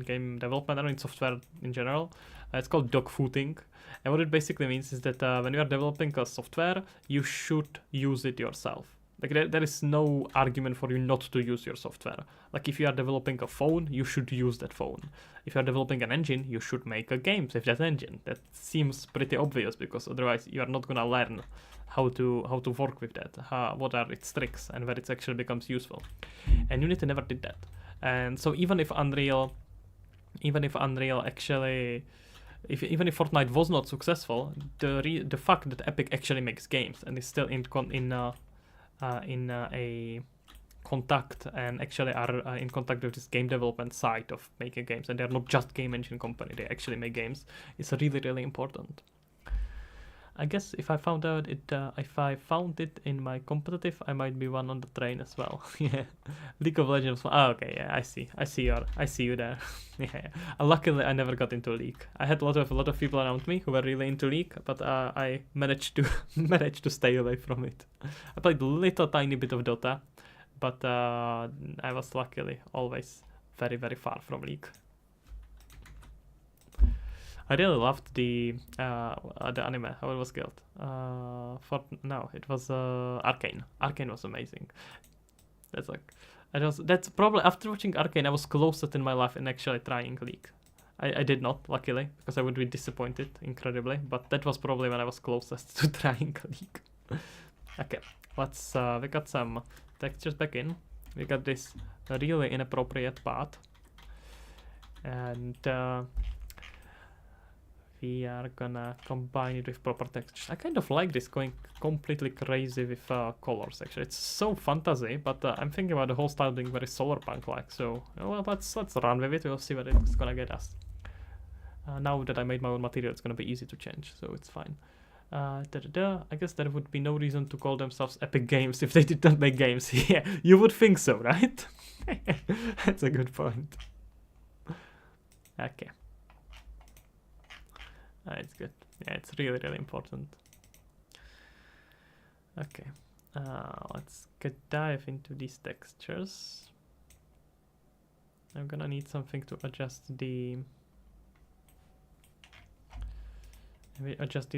game development and in software in general. It's called dogfooding. And what it basically means is that when you are developing a software, you should use it yourself. Like there is no argument for you not to use your software. Like if you are developing a phone, you should use that phone. If you are developing an engine, you should make a game with that engine. That seems pretty obvious because otherwise you are not gonna learn how to work with that. What are its tricks and where it actually becomes useful. And Unity never did that. And so even if Unreal actually, even if Fortnite was not successful, the fact that Epic actually makes games and is still in a contact and actually are in contact with this game development side of making games, and they're not just game engine company, they actually make games, is really, really important. I guess if I found it in my competitive, I might be one on the train as well. Yeah, League of Legends. Oh, okay, yeah, I see you there. Yeah, luckily I never got into League. I had a lot of people around me who were really into League, but I managed to stay away from it. I played a little tiny bit of Dota, but I was luckily always very, very far from League. I really loved the anime, how it was called. It was Arcane. Arcane was amazing. That's probably after watching Arcane, I was closest in my life in actually trying League. I did not, luckily, because I would be disappointed incredibly. But that was probably when I was closest to trying League. Okay, let's. We got some textures back in. We got this really inappropriate path, and. We are gonna combine it with proper textures. I kind of like this going completely crazy with colors actually. It's so fantasy, but I'm thinking about the whole style being very solar punk like. So well, let's run with it. We'll see what it's gonna get us. Now that I made my own material, it's gonna be easy to change, so it's fine. I guess there would be no reason to call themselves Epic Games if they did not make games. Yeah, you would think so, right? That's a good point. Okay. It's good. Yeah, it's really, really important. Okay. Let's dive into these textures. I'm gonna need something to adjust the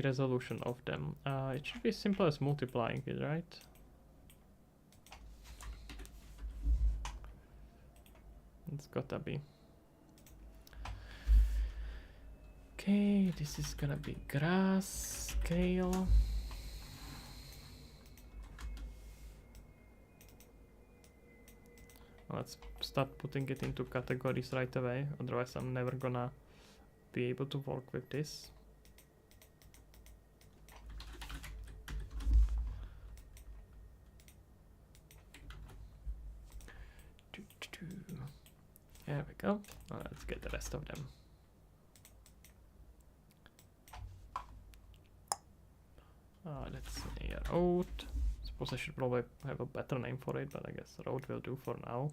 resolution of them. It should be as simple as multiplying it, right? It's gotta be. Okay, this is gonna be grass scale. Let's start putting it into categories right away, otherwise I'm never gonna be able to work with this. There we go. Let's get the rest of them. Let's say road. Suppose I should probably have a better name for it, but I guess road will do for now.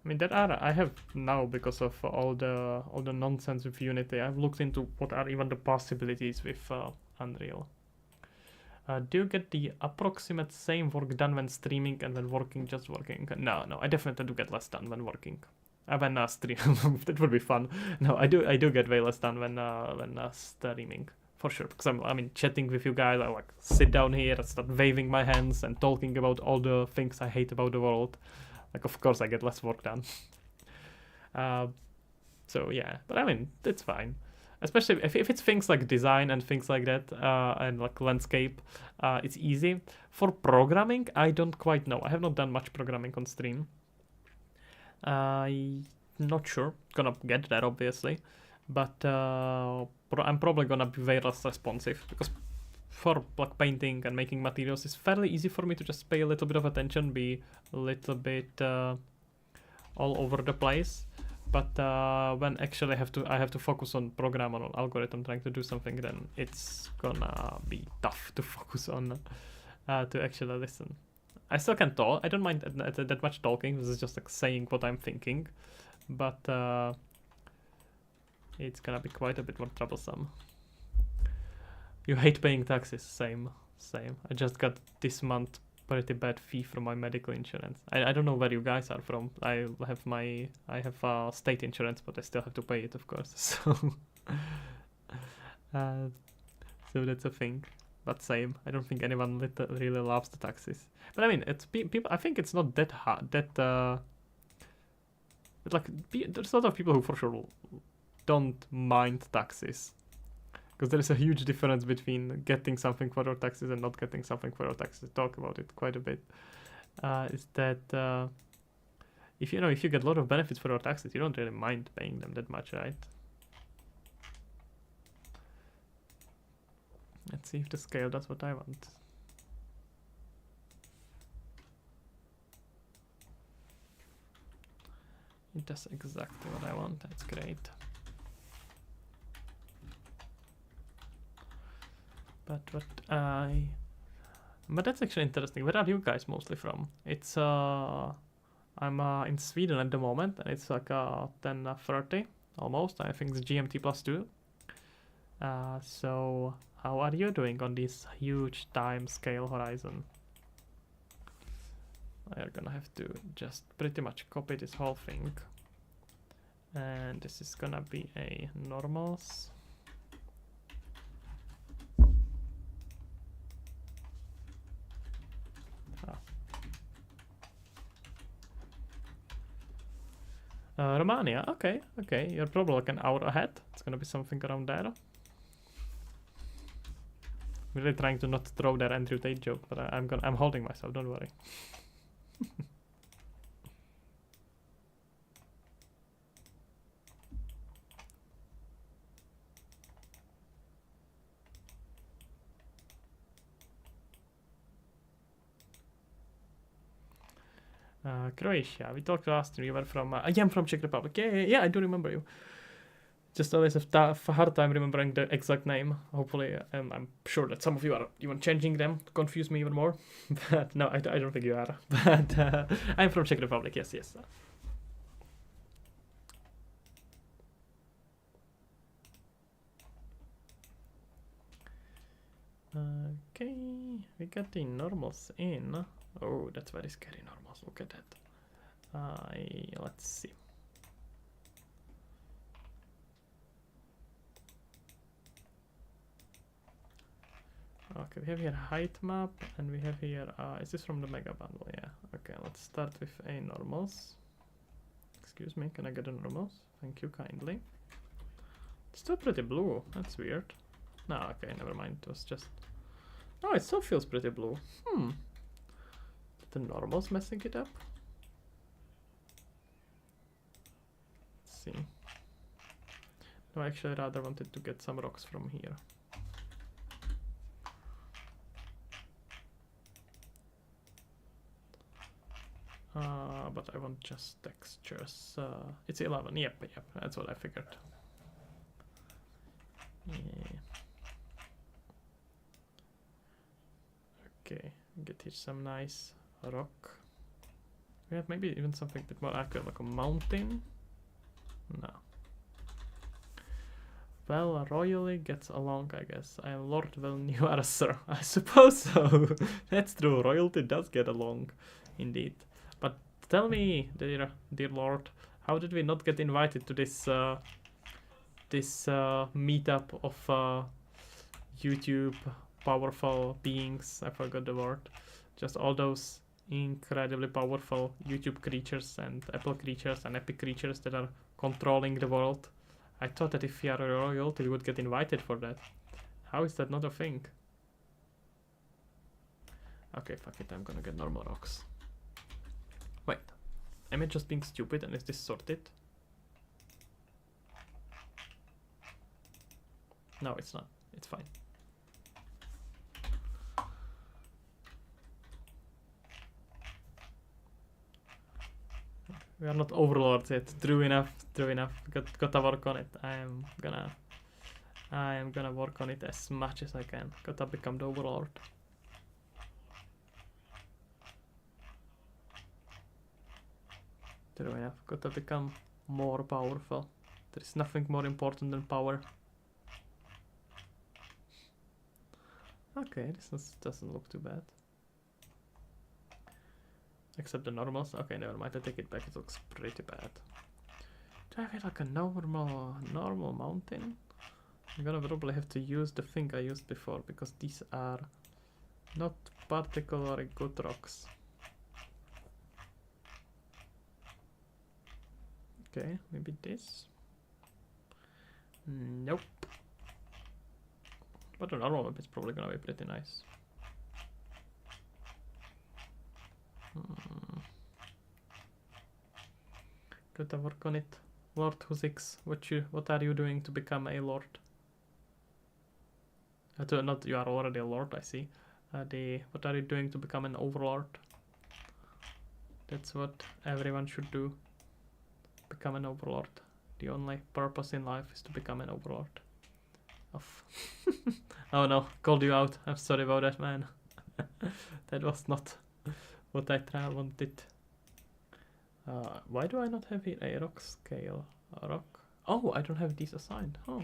I mean, I have now, because of all the nonsense with Unity, I've looked into what are even the possibilities with Unreal. Do you get the approximate same work done when streaming and when working, just working? No, I definitely do get less done when working. When stream, that would be fun. No, I do get way less done when streaming, for sure. Because I mean, chatting with you guys, I like sit down here and start waving my hands and talking about all the things I hate about the world. Like, of course, I get less work done. So yeah, but I mean, it's fine. Especially if it's things like design and things like that, and like landscape, it's easy. For programming, I don't quite know. I have not done much programming on stream. I'm not sure. Gonna get there, obviously. But I'm probably gonna be way less responsive, because for like painting and making materials, it's fairly easy for me to just pay a little bit of attention, be a little bit all over the place. But when actually I have to focus on program or on algorithm trying to do something, then it's gonna be tough to focus on to actually listen. I still can talk. I don't mind that much talking. This is just like saying what I'm thinking, but it's gonna be quite a bit more troublesome. You hate paying taxes. Same. I just got this month pretty bad fee from my medical insurance. I don't know where you guys are from. I have state insurance, but I still have to pay it, of course. So so that's a thing. But same. I don't think anyone really loves the taxes. But I mean, it's people. I think it's not that hard. But like, there's a lot of people who for sure don't mind taxes. Because there is a huge difference between getting something for your taxes and not getting something for your taxes. Talk about it quite a bit. Is that if you get a lot of benefits for your taxes, you don't really mind paying them that much, right? Let's see if the scale does what I want. It does exactly what I want. That's great. But that's actually interesting. Where are you guys mostly from? It's I'm in Sweden at the moment, and it's like 10:30 almost. I think it's GMT +2. So how are you doing on this huge time scale horizon? I'm gonna have to just pretty much copy this whole thing, and this is gonna be a normals. Romania, okay, you're probably like an hour ahead. It's gonna be something around there. Really trying to not throw that Andrew Tate joke, but I'm holding myself, don't worry. Croatia. We talked last time. You were from. I am from Czech Republic. Yeah. I do remember you. Just always have a hard time remembering the exact name. Hopefully, I'm sure that some of you are even changing them to confuse me even more. But no, I don't think you are. But I'm from Czech Republic. Yes. Okay, we got the normals in. Oh, that's very scary normals. Look at that. Let's see. Okay, we have here height map, and we have here. Is this from the mega bundle? Yeah. Okay, let's start with a normals. Excuse me, can I get the normals? Thank you kindly. It's still pretty blue. That's weird. No, okay, never mind. It was just. Oh, it still feels pretty blue. The normals messing it up. Let's see. No, I actually rather wanted to get some rocks from here. But I want just textures. It's 11. Yep, that's what I figured. Yeah. Okay, get here some nice rock. We have maybe even something a bit more accurate, like a mountain. No. Well, royally gets along, I guess. I am Lord Velnuarser. I suppose so. That's true. Royalty does get along, indeed. But tell me, dear Lord, how did we not get invited to this meetup of YouTube powerful beings? I forgot the word. Just all those incredibly powerful YouTube creatures and Apple creatures and Epic creatures that are controlling the world. I thought that if we are a royalty, we would get invited for that. How is that not a thing? Okay, fuck it, I'm gonna get normal rocks. Wait, am I just being stupid and is this sorted? No, it's not. It's fine. We are not overlords yet. True enough. Gotta work on it. I am gonna work on it as much as I can. Gotta become the overlord. True enough. Gotta become more powerful. There is nothing more important than power. Okay, this doesn't look too bad. Except the normals. Okay, never mind. I take it back. It looks pretty bad. Do I have like a normal mountain? I'm gonna probably have to use the thing I used before because these are not particularly good rocks. Okay, maybe this. Nope. But the normal map is probably gonna be pretty nice. Gotta work on it. Lord Huzix, what are you doing to become a lord? Not you are already a lord, I see. What are you doing to become an overlord? That's what everyone should do. Become an overlord. The only purpose in life is to become an overlord. Oh no, called you out. I'm sorry about that, man. That was not what I wanted. Why do I not have here a rock scale? A rock? Oh, I don't have these assigned. Oh.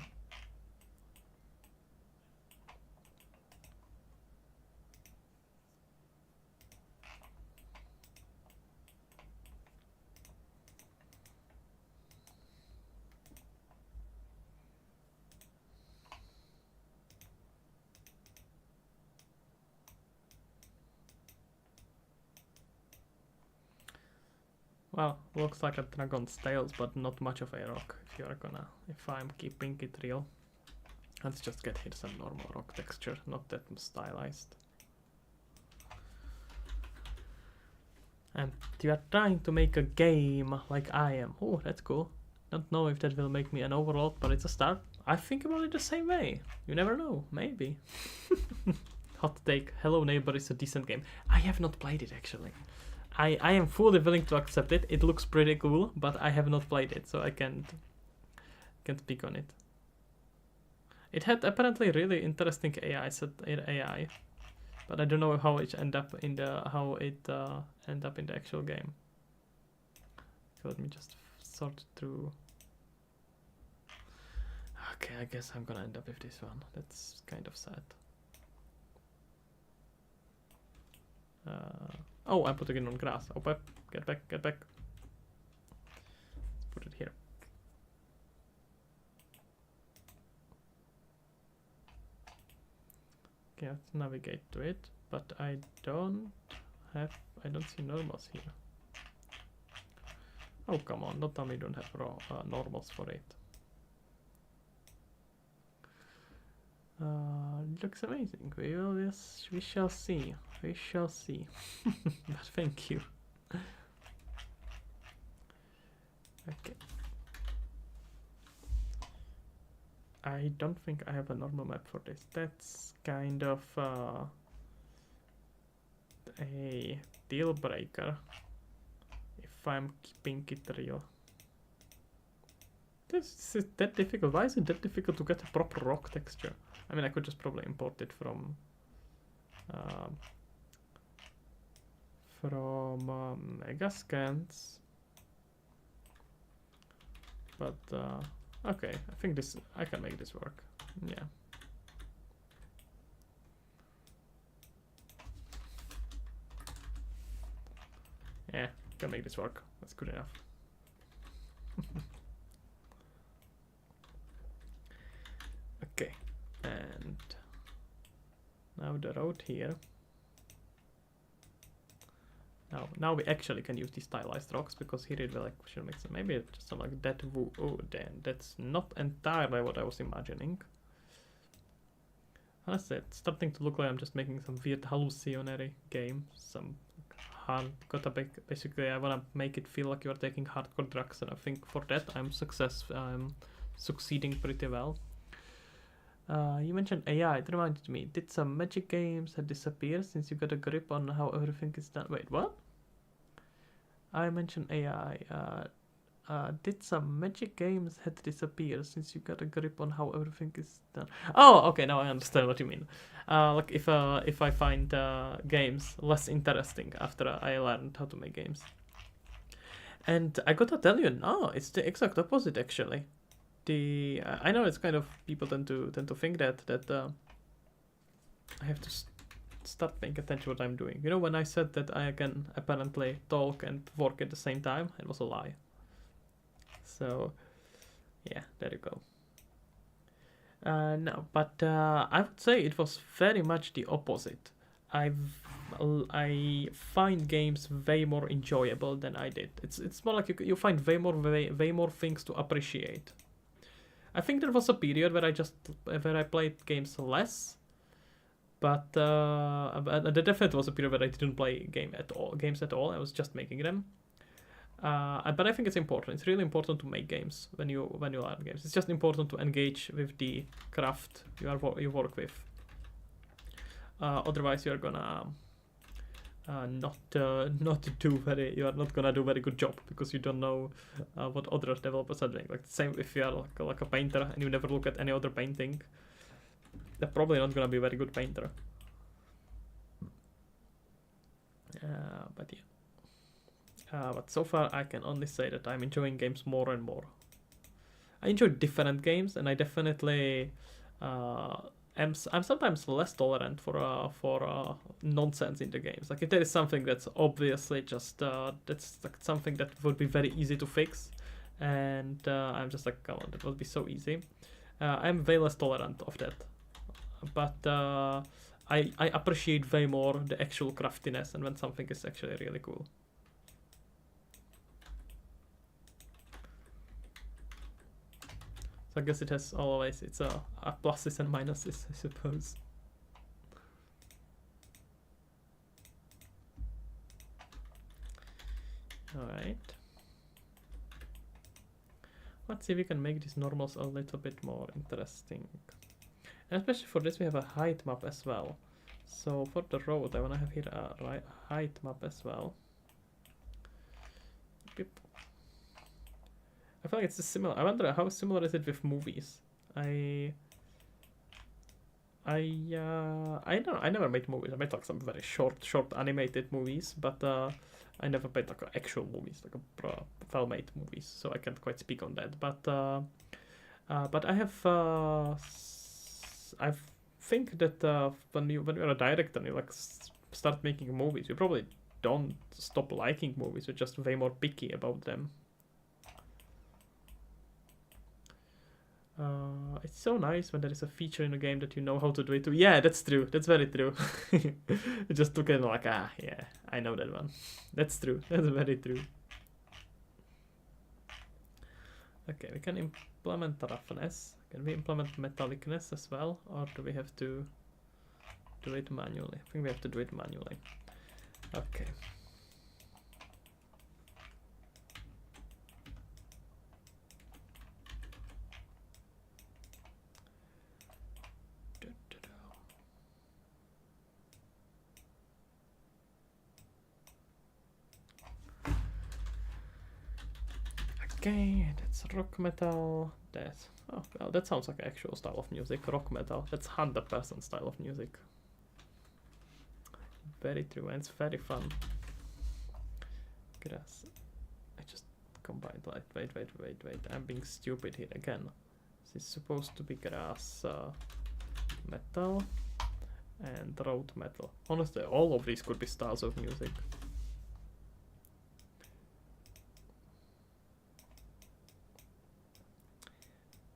Well, looks like a dragon's tails, but not much of a rock. If I'm keeping it real. Let's just get here some normal rock texture, not that stylized. And you are trying to make a game like I am. Oh, that's cool. Don't know if that will make me an overlord, but it's a start. I think about it the same way. You never know. Maybe. Hot take. Hello Neighbor is a decent game. I have not played it actually. I am fully willing to accept it. It looks pretty cool, but I have not played it, so I can't speak on it. It had apparently really interesting AI, but I don't know how it end up in the actual game. So let me just sort through. Okay, I guess I'm gonna end up with this one. That's kind of sad. Oh, I'm putting it on grass. Oh, get back. Let's put it here. Okay, let's navigate to it, but I don't see normals here. Oh, come on, don't tell me you don't have normals for it. Looks amazing. We shall see. We shall see. But thank you. Okay. I don't think I have a normal map for this. That's kind of a deal breaker if I'm keeping it real. This is that difficult. Why is it that difficult to get a proper rock texture? I mean, I could just probably import it from Megascans, but okay, I think I can make this work. Yeah. Yeah, can make this work. That's good enough. Okay, and now the road here. Now we actually can use these stylized rocks, because here it will actually make sense. Maybe it's just something like that. Oh, then that's not entirely what I was imagining. Honestly, it's starting to look like I'm just making some weird hallucinatory game. Basically, I wanna make it feel like you're taking hardcore drugs, and I think for that I'm succeeding pretty well. You mentioned AI. It reminded me. Did some Magic games have disappeared since you got a grip on how everything is done? Wait, what? I mentioned AI. Did some Magic games had disappeared since you got a grip on how everything is done? Oh, okay. Now I understand what you mean. Like if I find games less interesting after I learned how to make games. And I gotta tell you, no, it's the exact opposite actually. I know it's kind of, people tend to think that I have to start paying attention to what I'm doing. You know, when I said that I can apparently talk and work at the same time, it was a lie. So yeah, there you go. No, but I would say it was very much the opposite. I find games way more enjoyable than I did. It's more like you find way more things to appreciate. I think there was a period where I played games less, but there definitely was a period where I didn't play games at all. I was just making them. But I think it's important. It's really important to make games when you learn games. It's just important to engage with the craft you work with. Otherwise, you're gonna you are not gonna do very good job, because you don't know what other developers are doing. Like the same if you are like a painter and you never look at any other painting, they're probably not gonna be a very good painter. But yeah. But so far I can only say that I'm enjoying games more and more. I enjoy different games, and I definitely I'm sometimes less tolerant for nonsense in the games. Like if there is something that's obviously just that's like something that would be very easy to fix, and I'm just like, come on, that would be so easy. I'm way less tolerant of that, but I appreciate way more the actual craftiness and when something is actually really cool. So I guess it has always its pluses and minuses, I suppose. Alright. Let's see if we can make these normals a little bit more interesting. And especially for this we have a height map as well. So for the road I wanna have here a height map as well. Yep. I feel like it's similar. I wonder how similar is it with movies. I don't know. I never made movies. I made like some very short animated movies, but I never made like actual movies, like a well-made movies. So I can't quite speak on that. But I have I think that when you're a director and you like start making movies, you probably don't stop liking movies. You're just way more picky about them. It's so nice when there is a feature in a game that you know how to do it too. Yeah, that's true. That's very true. It just took it like, yeah, I know that one. That's true. That's very true. Okay, we can implement roughness. Can we implement metallicness as well? Or do we have to do it manually? I think we have to do it manually. Okay. Okay, that's rock metal. That's oh well, that sounds like actual style of music. Rock metal. That's 100% style of music. Very true, and it's very fun. Grass. I just combined. Wait. I'm being stupid here again. This is supposed to be grass metal and road metal. Honestly, all of these could be styles of music.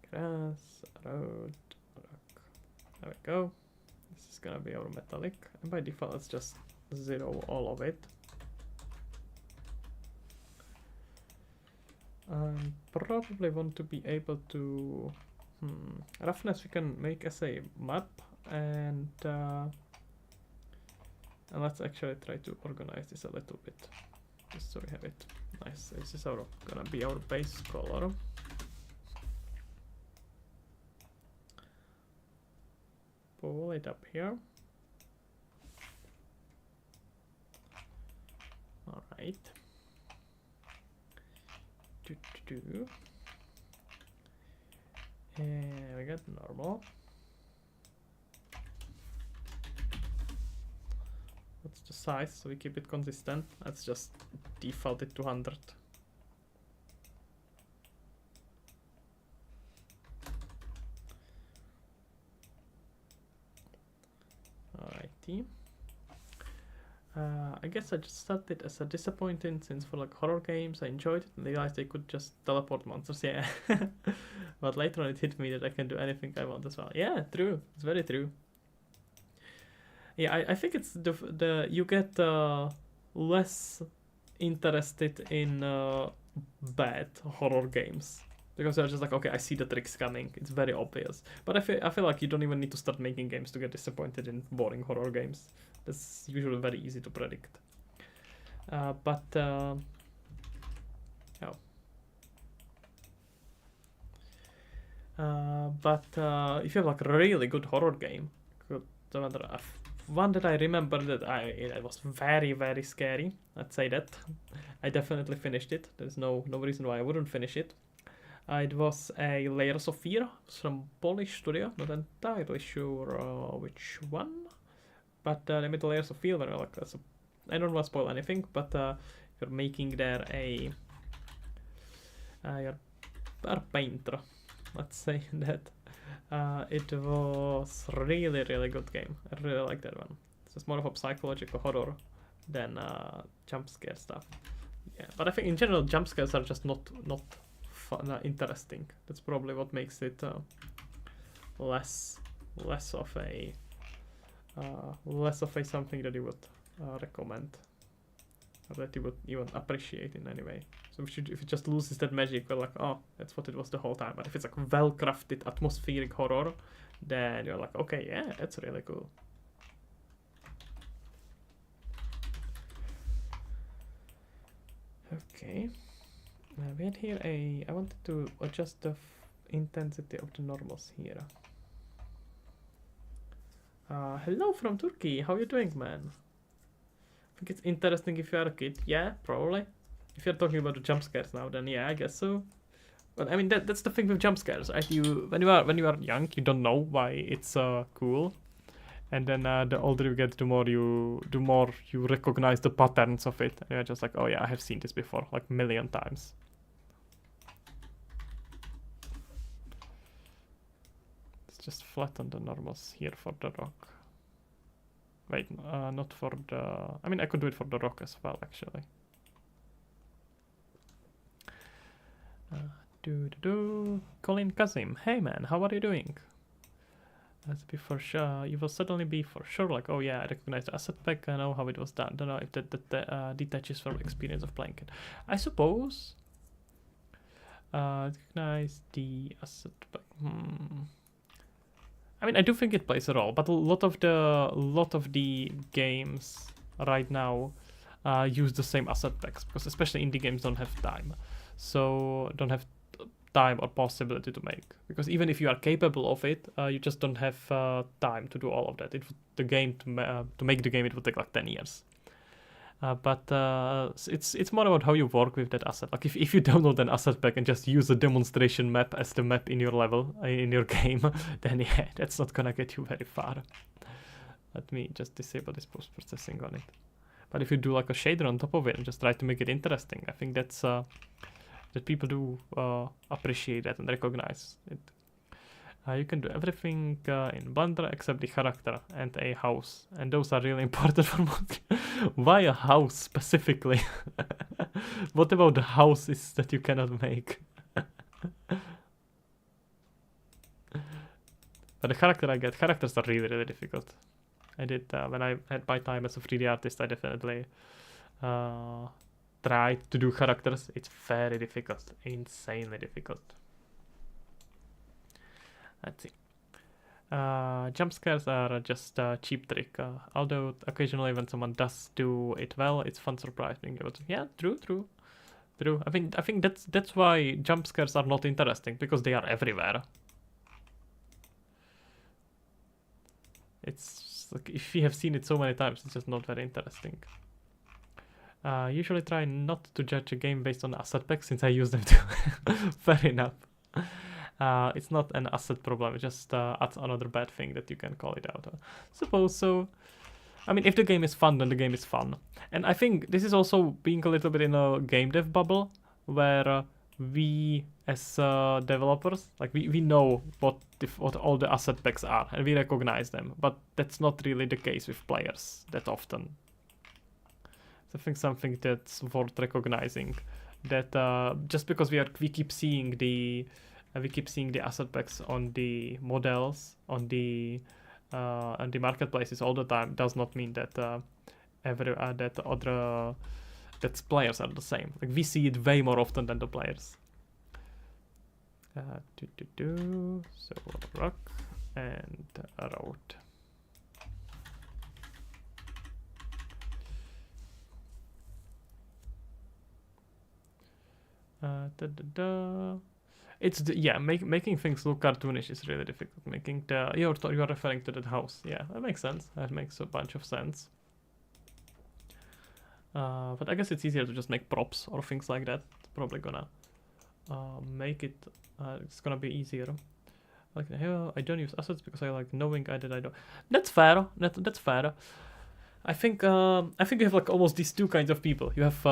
Grass, road, rock. There we go. This is gonna be our metallic, and by default let's just 0 all of it. Probably want to be able to roughness we can make as a map, and let's actually try to organize this a little bit just so we have it nice. This is gonna be our base color. Pull it up here. All right. And we got normal. What's the size so we keep it consistent? Let's just default it to 100. Alrighty. I guess I just started as a disappointing since for like horror games I enjoyed it and realized they could just teleport monsters, yeah. But later on it hit me that I can do anything I want as well. Yeah, true. It's very true. Yeah, I think it's the you get less interested in bad horror games. Because they're just like, okay, I see the tricks coming. It's very obvious. But I feel like you don't even need to start making games to get disappointed in boring horror games. That's usually very easy to predict. If you have like a really good horror game, one that I remember that it was very, very scary. Let's say that. I definitely finished it. There's no reason why I wouldn't finish it. It was a Layers of Fear from Polish studio. Not entirely sure which one, but they made the Layers of Fear. Where like I don't want to spoil anything, but you're making there a painter. Let's say that. It was really, really good game. I really like that one. It's more of a psychological horror than jump scare stuff. Yeah, but I think in general jump scares are just not fun, interesting. That's probably what makes it less of a something that you would recommend, or that you would even appreciate in any way. So if it just loses that magic, we're like, oh, that's what it was the whole time. But if it's like well-crafted atmospheric horror, then you're like, okay, yeah, that's really cool. Okay. We had here I wanted to adjust the intensity of the normals here. Hello from Turkey. How you doing, man? I think it's interesting if you are a kid. Yeah, probably. if you're talking about the jump scares now, then yeah, I guess so. But I mean, that's the thing with jump scares, right? When you are young, you don't know why it's cool, and then the older you get, the more you recognize the patterns of it, and you're just like, oh yeah, I have seen this before, like a million times. Let's just flatten the normals here for the rock. Wait, not for the. I mean, I could do it for the rock as well, actually. Colin Kazim, hey man, how are you doing? Let's be for sure. You will certainly be for sure like, oh yeah, I recognize the asset pack. I know how it was done. Don't know if that detaches from experience of playing it. I suppose. Recognize the asset pack. I mean, I do think it plays a role, but a lot of the games right now use the same asset packs because especially indie games don't have time, so don't have time or possibility to make, because even if you are capable of it, you just don't have time to do all of that. To make the game, it would take like 10 years. But it's more about how you work with that asset. Like if you download an asset pack and just use a demonstration map as the map in your level in your game, then yeah, that's not gonna get you very far. Let me just disable this post-processing on it. But if you do like a shader on top of it and just try to make it interesting, I think that's that people do appreciate that and recognize it. You can do everything in Blender except the character and a house, and those are really important for most. Why a house specifically? What about the houses that you cannot make? But the character I get, characters are really, really difficult. I did, when I had my time as a 3D artist, I definitely tried to do characters. It's very difficult, insanely difficult. Let's see. Jump scares are just a cheap trick. Although occasionally when someone does do it well, it's fun surprise being able to. Yeah, true. I think that's why jump scares are not interesting, because they are everywhere. It's like if you have seen it so many times, it's just not very interesting. Usually try not to judge a game based on asset packs since I use them too. Fair enough. It's not an asset problem, it just adds another bad thing that you can call it out. Suppose so. I mean, if the game is fun, then the game is fun. And I think this is also being a little bit in a game dev bubble, where we as developers, like we know what all the asset packs are, and we recognize them, but that's not really the case with players that often. So I think something that's worth recognizing, that just because we keep seeing the asset packs on the models on the marketplaces all the time does not mean that that players are the same. Like we see it way more often than the players. So rock and a road. It's making things look cartoonish is really difficult. Making you're referring to that house. Yeah, that makes sense. That makes a bunch of sense. But I guess it's easier to just make props or things like that. It's probably gonna make it. It's gonna be easier. Like I don't use assets because I like knowing I don't. That's fair. That's fair. I think you have like almost these two kinds of people. You have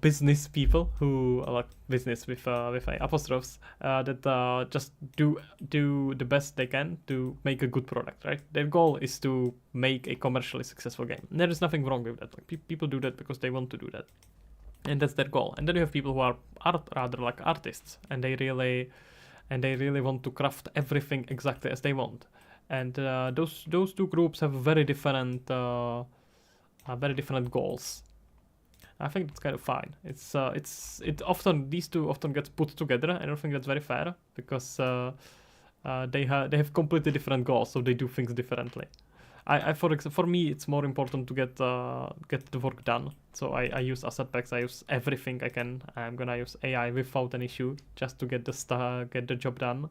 business people who are like business with apostrophes that just do the best they can to make a good product, right? Their goal is to make a commercially successful game. And there is nothing wrong with that. Like people do that because they want to do that, and that's their goal. And then you have people who are rather like artists, and they really want to craft everything exactly as they want. And those two groups have very different goals. I think that's kind of fine. These two often gets put together. I don't think that's very fair because they have completely different goals, so they do things differently. For me, it's more important to get the work done. So I use asset packs. I use everything I can. I'm gonna use AI without an issue just to get the job done.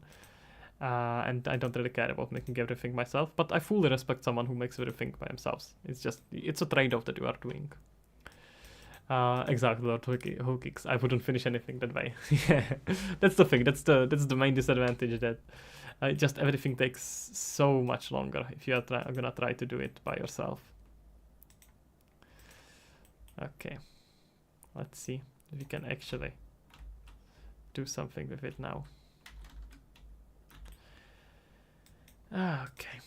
And I don't really care about making everything myself, but I fully respect someone who makes everything by themselves. It's a trade-off that you are doing. Exactly, Lord Who Kicks. I wouldn't finish anything that way. Yeah, that's the thing. That's the main disadvantage, that just everything takes so much longer if you are gonna try to do it by yourself. Okay, let's see if we can actually do something with it now. Okay.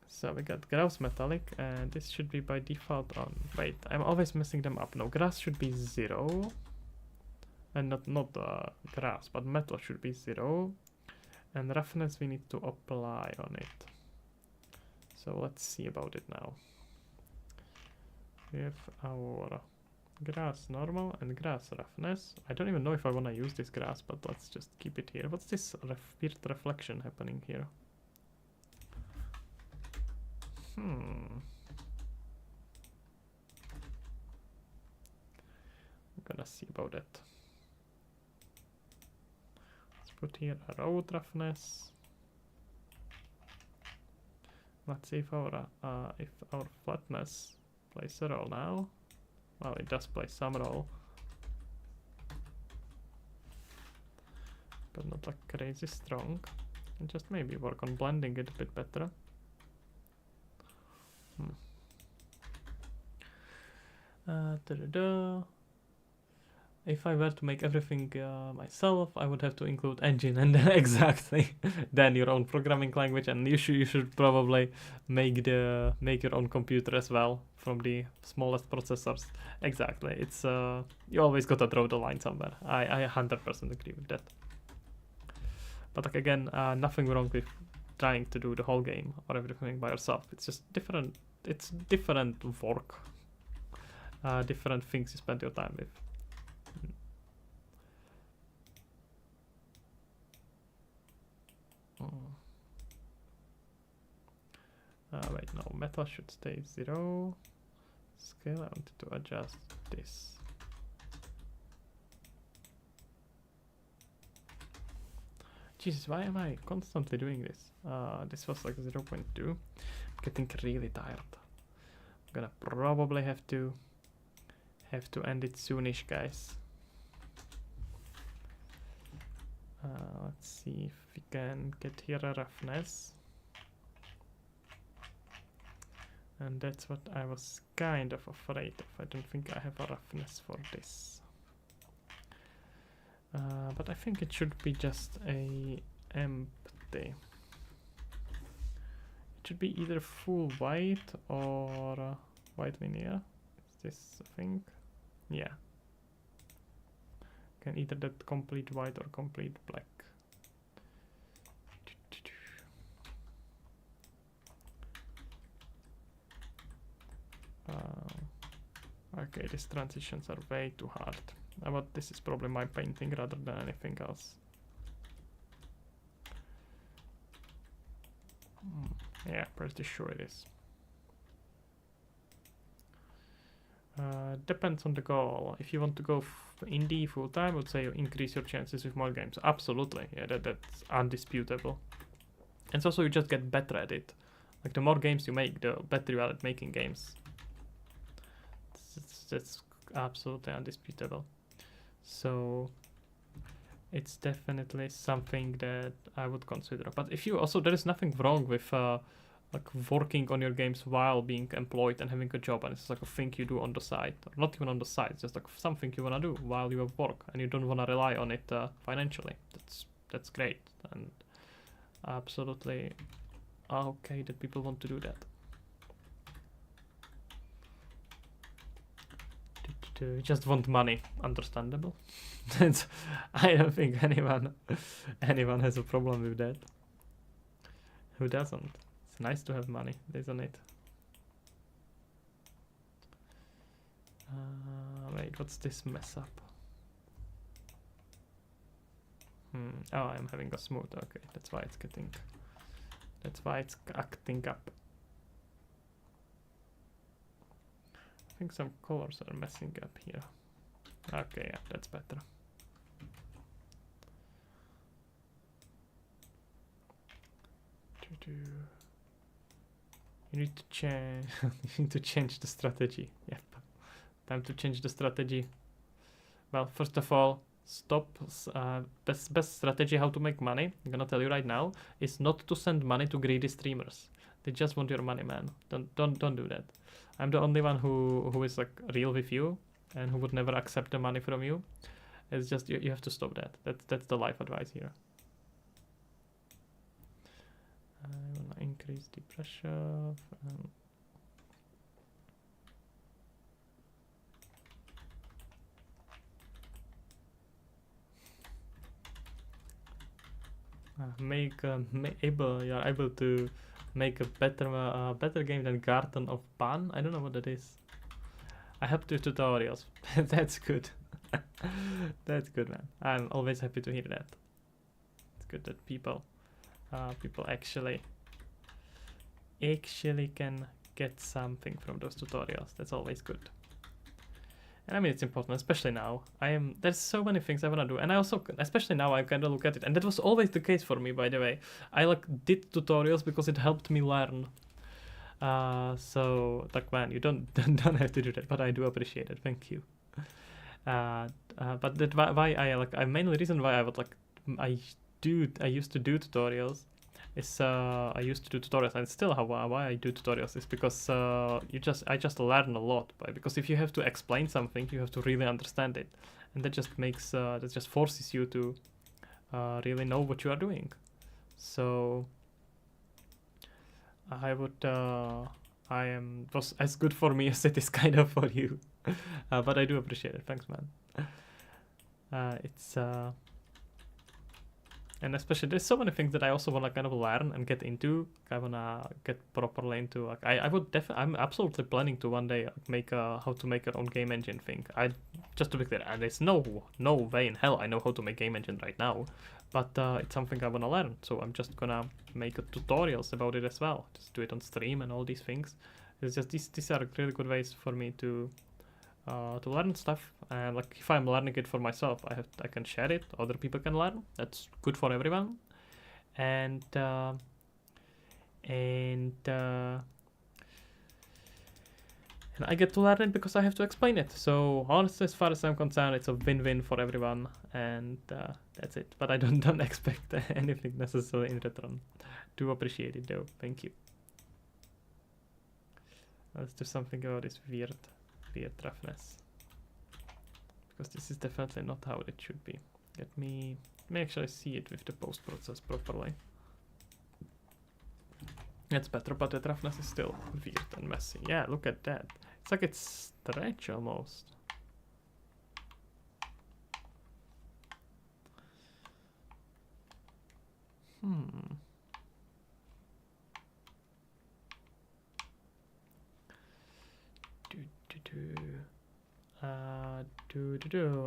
So we got Grass Metallic, and this should be by default on. Wait, I'm always messing them up. No, grass should be 0. And not grass, but metal should be 0. And roughness we need to apply on it. So let's see about it now. We have our grass normal and grass roughness. I don't even know if I want to use this grass, but let's just keep it here. What's this weird reflection happening here? I'm gonna see about it. Let's put here a road roughness. Let's see if our flatness plays a role now. Well, it does play some role, but not like crazy strong. And just maybe work on blending it a bit better. If I were to make everything myself, I would have to include engine and then exactly then your own programming language, and you should probably make your own computer as well from the smallest processors. Exactly, it's you always gotta draw the line somewhere. I 100% agree with that. But like again, nothing wrong with trying to do the whole game or everything by yourself. It's just different. It's different work. Different things you spend your time with. Wait, no, metal should stay 0. Scale, I wanted to adjust this. Jesus, why am I constantly doing this? This was like 0.2. I'm getting really tired. I'm gonna probably have to end it soonish, guys. Let's see if we can get here a roughness. And that's what I was kind of afraid of. I don't think I have a roughness for this. But I think it should be just a empty. It should be either full white or white linear. Is this a thing? Yeah. Can either that complete white or complete black. Okay, these transitions are way too hard. But this is probably my painting rather than anything else. Yeah, pretty sure it is. Depends on the goal. If you want to go indie full time, I would say increase your chances with more games. Absolutely, yeah, that's undisputable. And also you just get better at it. Like the more games you make, the better you are at making games. That's absolutely undisputable. So it's definitely something that I would consider. But if you also, there is nothing wrong with like working on your games while being employed and having a job, and it's like a thing you do on the side, or not even on the side, it's just like something you wanna do while you have work and you don't wanna rely on it financially. That's great, and absolutely okay that people want to do that. You just want money, understandable. I don't think anyone has a problem with that. Who doesn't? It's nice to have money, isn't it? Wait, what's this mess up? Oh, I'm having a smooth. Okay, that's why it's acting up. I think some colors are messing up here. Okay, yeah, that's better. You need to change. You need to change the strategy. Yep, Time to change the strategy. Well, first of all, stop. Best strategy how to make money, I'm gonna tell you right now, is not to send money to greedy streamers. They just want your money, man. Don't do that. I'm the only one who is like real with you and who would never accept the money from you. It's just you have to stop that. That's the life advice here. I wanna increase the pressure. You're able to make a better game than Garden of Pan. I don't know what that is. I helped with tutorials. That's good. That's good, man. I'm always happy to hear that. It's good that people actually can get something from those tutorials. That's always good. And I mean, it's important, especially now. There's so many things I wanna do, and I also, especially now, I kind of look at it, and that was always the case for me, by the way. I like did tutorials because it helped me learn. So like, man, you don't have to do that, but I do appreciate it. Thank you. But that why I mainly reason why I would like I used to do tutorials is I used to do tutorials, and still why I do tutorials is because I just learn a lot because if you have to explain something, you have to really understand it, and that just makes that just forces you to really know what you are doing. So I would was as good for me as it is kind of for you. But I do appreciate it. Thanks, man. And especially there's so many things that I also want to kind of learn and get into. I want to get properly into. Like, I'm absolutely planning to one day make how to make your own game engine thing. Just to be clear, and there's no way in hell I know how to make game engine right now, but it's something I want to learn. So I'm just gonna make tutorials about it as well. Just do it on stream and all these things. It's just these are really good ways for me to learn stuff, and like if I'm learning it for myself, I can share it, other people can learn. That's good for everyone, and I get to learn it because I have to explain it. So honestly, as far as I'm concerned, it's a win-win for everyone, and that's it. But I don't expect anything necessarily in return. Do appreciate it though. Thank you. Let's do something about this weird roughness, because this is definitely not how it should be. Let me actually see it with the post process properly. It's better, but the roughness is still weird and messy. Yeah, look at that. It's like it's stretch almost.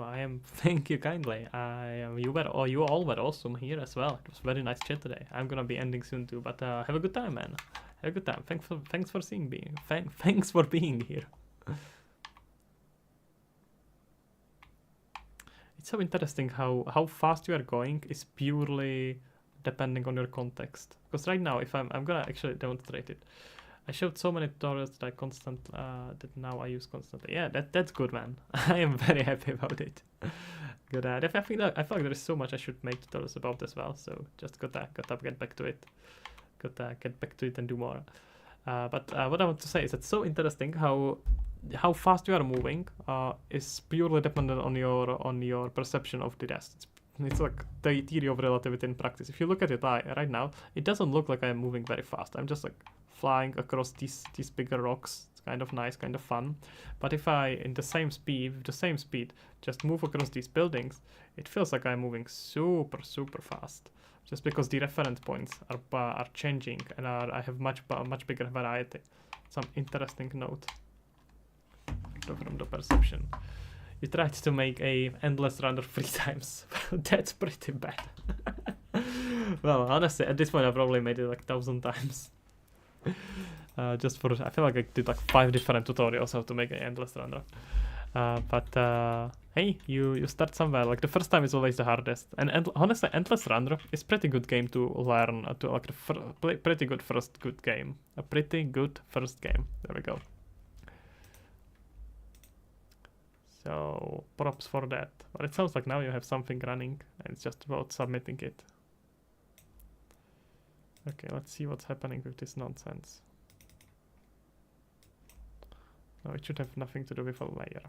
I am. Thank you kindly. You all were awesome here as well. It was very nice chat today. I'm gonna be ending soon too, but have a good time, man. Have a good time. Thanks for seeing me. Thanks for being here. It's so interesting how fast you are going is purely depending on your context. Because right now, if I'm gonna actually demonstrate it. I showed so many tutorials that that now I use constantly. Yeah, that's good, man. I am very happy about it. Good. I feel like there is so much I should make tutorials about as well. So just get back to it. Get back to it and do more. But what I want to say is it's so interesting how fast you are moving is purely dependent on your perception of the rest. It's like the theory of relativity in practice. If you look at it right now, it doesn't look like I'm moving very fast. I'm just like flying across these bigger rocks. It's kind of nice, kind of fun. But if I, with the same speed, just move across these buildings, it feels like I'm moving super fast. Just because the reference points are changing and I have much bigger variety. Some interesting note from the perception. You tried to make a endless runner 3 times. That's pretty bad. Well, honestly, at this point I probably made it like 1,000 times. I feel like I did like 5 different tutorials how to make an endless runner. But hey, you start somewhere. Like the first time is always the hardest. And honestly, endless runner is pretty good game to learn. Pretty good first good game. A pretty good first game. There we go. So props for that. But it sounds like now you have something running and it's just about submitting it. Okay, let's see what's happening with this nonsense. No, it should have nothing to do with a layer.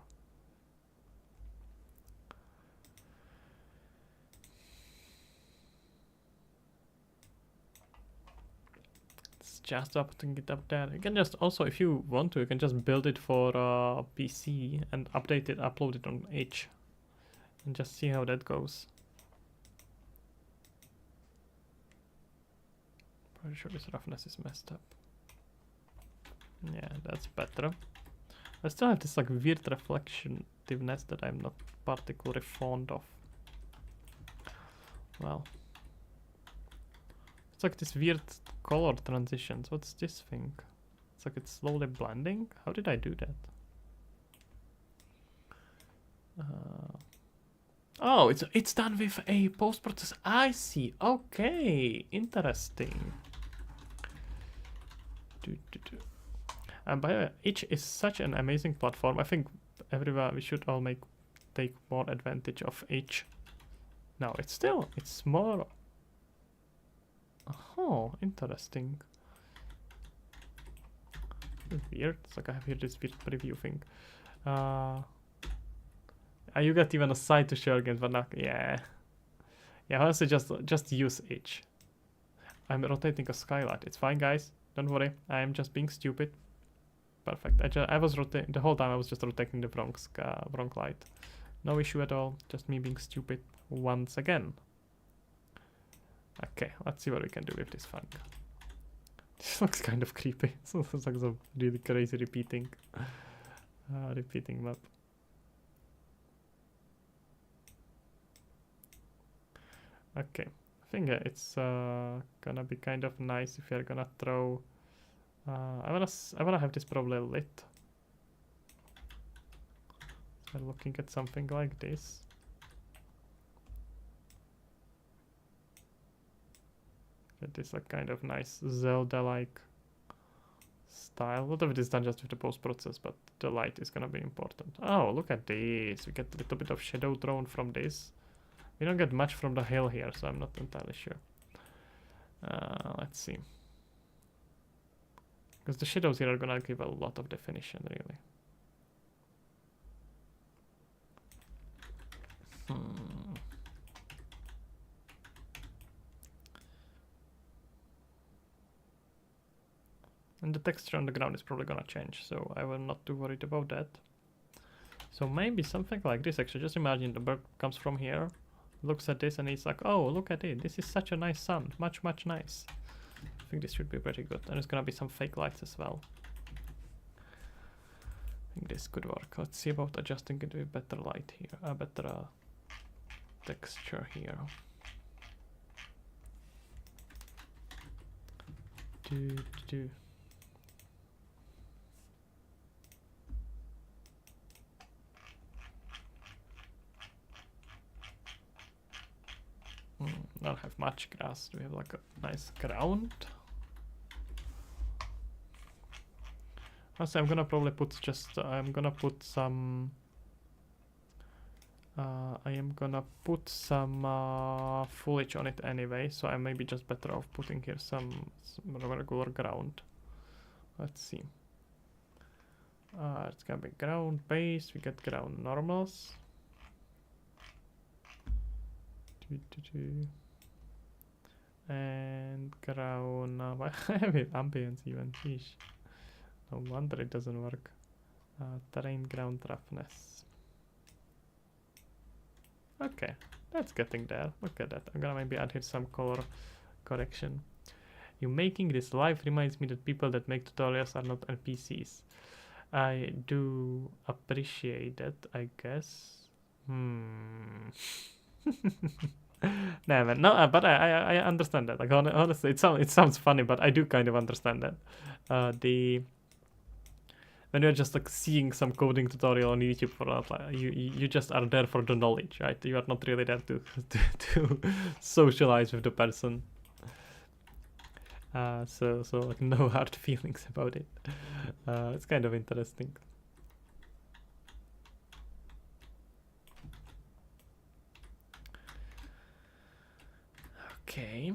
It's just putting it up there. You can just also, if you want to, you can just build it for PC and update it, upload it on Edge, and just see how that goes. Pretty sure this roughness is messed up. Yeah, that's better. I still have this like weird reflectiveness that I'm not particularly fond of. Well, it's like this weird color transitions. What's this thing? It's like it's slowly blending. How did I do that? Oh, it's done with a post process. I see. Okay, interesting. By the way, Itch is such an amazing platform. I think everyone, we should all take more advantage of Itch. No, it's more. Oh, interesting. It's weird. It's like I have here this weird preview thing. You got even a site to share against, but not. Yeah. Honestly, just use Itch. I'm rotating a skylight. It's fine, guys. Don't worry. I am just being stupid. Perfect. I was rotating the whole time. I was just rotating the wrong light. No issue at all. Just me being stupid once again. Okay, let's see what we can do with this thing. This looks kind of creepy. It's like some really crazy repeating map. Okay, I think it's gonna be kind of nice if you're gonna throw. I wanna have this probably lit. So looking at something like this. Get this like kind of nice Zelda-like style. A lot of it is done just with the post process, but the light is gonna be important. Oh, look at this! We get a little bit of shadow thrown from this. We don't get much from the hill here, so I'm not entirely sure. Let's see. Because the shadows here are gonna give a lot of definition, really. And the texture on the ground is probably gonna change, so I will not too worried about that. So maybe something like this, actually. Just imagine the bird comes from here, looks at this, and he's like, oh, look at it. This is such a nice sun. Much, much nice. I think this should be pretty good. And there's gonna be some fake lights as well. I think this could work. Let's see about adjusting it with better light here. Better texture here. Don't have much grass. Do we have like a nice ground? Also, I'm gonna probably put I'm gonna put some. I am gonna put some foliage on it anyway, so I may be just better off putting here some regular ground. Let's see. It's gonna be ground base. We get ground normals. And ground. I have it ambience even. Sheesh. No wonder it doesn't work. Terrain ground roughness. Okay, that's getting there. Look at that. I'm gonna maybe add here some color correction. You making this live reminds me that people that make tutorials are not NPCs. I do appreciate that, I guess. Nah, man, no, but I understand that. Like honestly, it sounds funny, but I do kind of understand that. When you're just like seeing some coding tutorial on YouTube for that, you just are there for the knowledge, right? You are not really there to socialize with the person. So like no hard feelings about it. It's kind of interesting. Okay.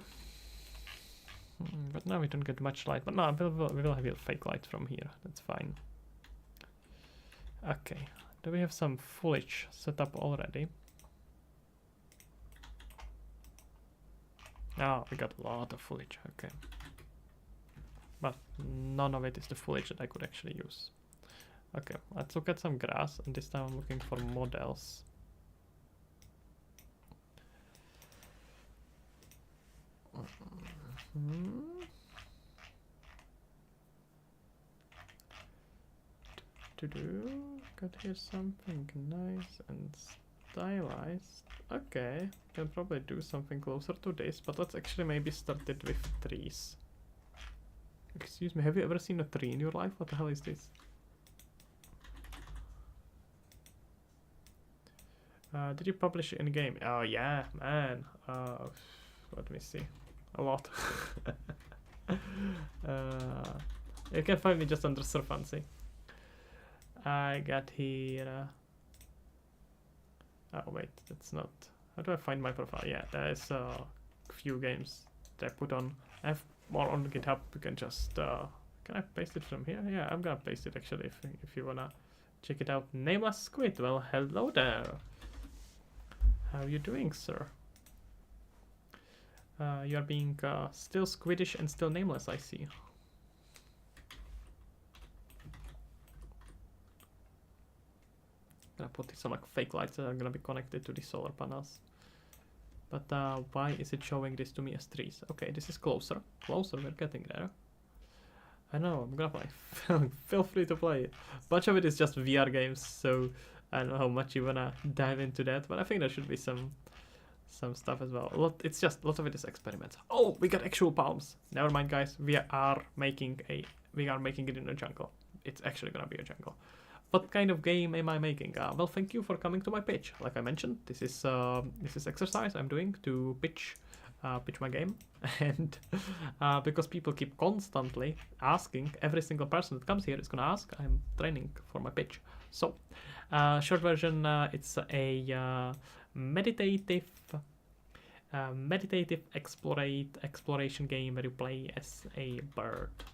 But now we don't get much light. But no, we will have a fake light from here. That's fine. Okay. Do we have some foliage set up already? Oh, we got a lot of foliage. Okay. But none of it is the foliage that I could actually use. Okay, let's look at some grass, and this time I'm looking for models. Got here something nice and stylized. Okay, can probably do something closer to this, but let's actually maybe start it with trees. Excuse me, have you ever seen a tree in your life? What the hell is this? Did you publish it in game? Oh yeah, man. Let me see. A lot. You can find me just under Sir Fancy. I got here. Oh wait, that's not. How do I find my profile? Yeah, there's a few games that I put on. I have more on GitHub. You can just. Can I paste it from here? Yeah, I'm gonna paste it actually if you wanna check it out. Nameless Squid. Well, hello there. How are you doing, sir? You are being still squiddish and still nameless, I see. Gonna put some like fake lights that are gonna be connected to the solar panels. But why is it showing this to me as trees? Okay, this is closer. Closer, we're getting there. I know, I'm gonna play. Feel free to play it. Much of it is just VR games, so I don't know how much you wanna dive into that, but I think there should be some stuff as well. It's just a lot of it is experiments. Oh, we got actual palms. Never mind, guys. We are making it in a jungle. It's actually gonna be a jungle. What kind of game am I making? Well, thank you for coming to my pitch. Like I mentioned, this is exercise I'm doing to pitch my game, and because people keep constantly asking, every single person that comes here is gonna ask. I'm training for my pitch. So, short version, it's a meditative exploration game where you play as a bird.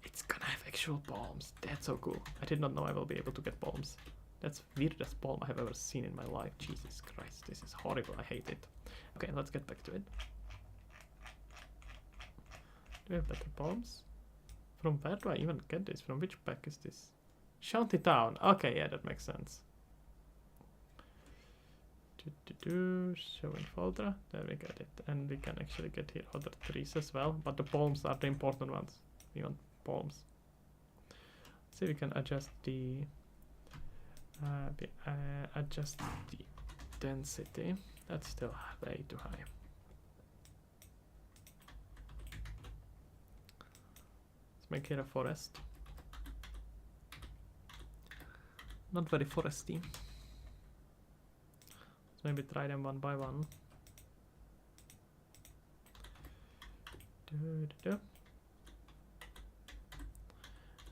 It's gonna have actual palms. That's so cool. I did not know I will be able to get palms. That's the weirdest palm I have ever seen in my life. Jesus Christ, this is horrible. I hate it. Okay, let's get back to it. Do we have better palms? From where do I even get this? From which pack is this? Shanty Town. Okay, yeah, that makes sense. Show in folder. There we get it. And we can actually get here other trees as well. But the palms are the important ones. We want palms. Let's see if we can adjust the density. That's still way too high. Let's make here a forest. Not very foresty. Let's maybe try them one by one.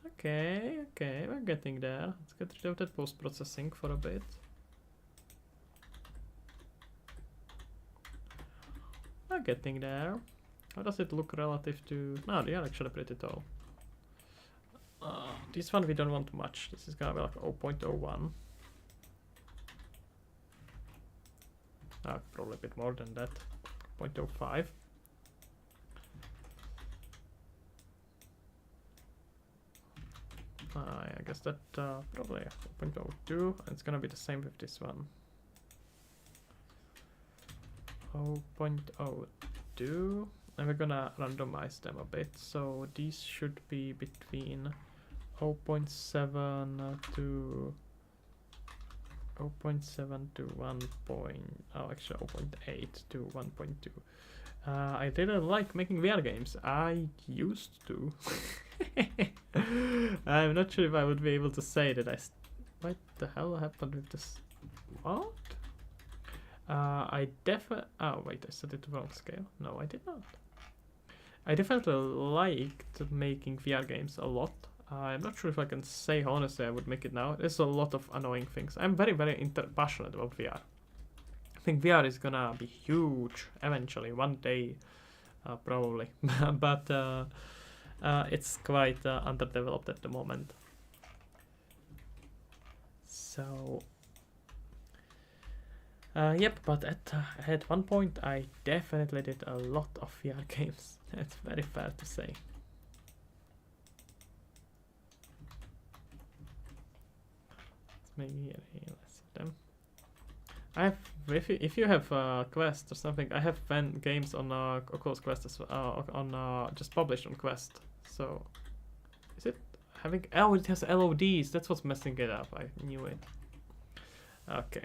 Okay, we're getting there. Let's get rid of that post-processing for a bit. We're getting there. How does it look relative to... No, they are actually pretty tall. This one we don't want much. This is gonna be like 0.01. Probably a bit more than that. 0.05. I guess that probably 0.02, and it's gonna be the same with this one. 0.02, and we're gonna randomize them a bit, so these should be between 0.7 to 0.7 to 1. Actually 0.8 to 1.2. I didn't like making VR games. I used to. I'm not sure if I would be able to say that what the hell happened with this? What? I definitely... Oh, wait, I set it to wrong scale. No, I did not. I definitely liked making VR games a lot. I'm not sure if I can say honestly I would make it now. There's a lot of annoying things. I'm very, very passionate about VR. I think VR is gonna be huge eventually, one day, probably. But it's quite underdeveloped at the moment. So, yep, but at one point I definitely did a lot of VR games. That's very fair to say. Maybe less of them. I have, if you have Quest or something, I have games on Oculus Quest as well, on just published on Quest. So, is it having? Oh, it has LODs. That's what's messing it up. I knew it. Okay.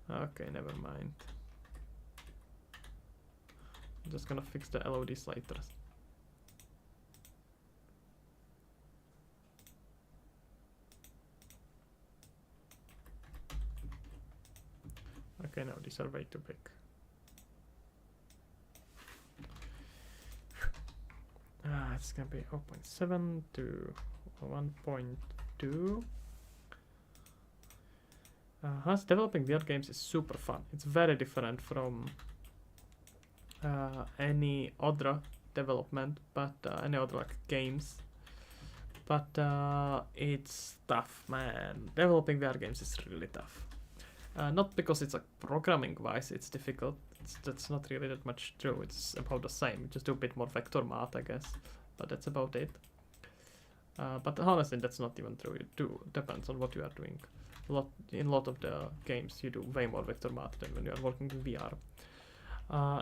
Okay, never mind. I'm just gonna fix the LODs later. Okay, no, these are way too big. It's gonna be 0.7 to 1.2. Developing VR games is super fun. It's very different from any other development, but any other like games. But it's tough, man. Developing VR games is really tough. Not because it's like programming wise it's difficult. That's not really that much true. It's about the same. Just do a bit more vector math, I guess. But that's about it. But honestly, that's not even true. It depends on what you are doing. In a lot of the games, you do way more vector math than when you are working in VR.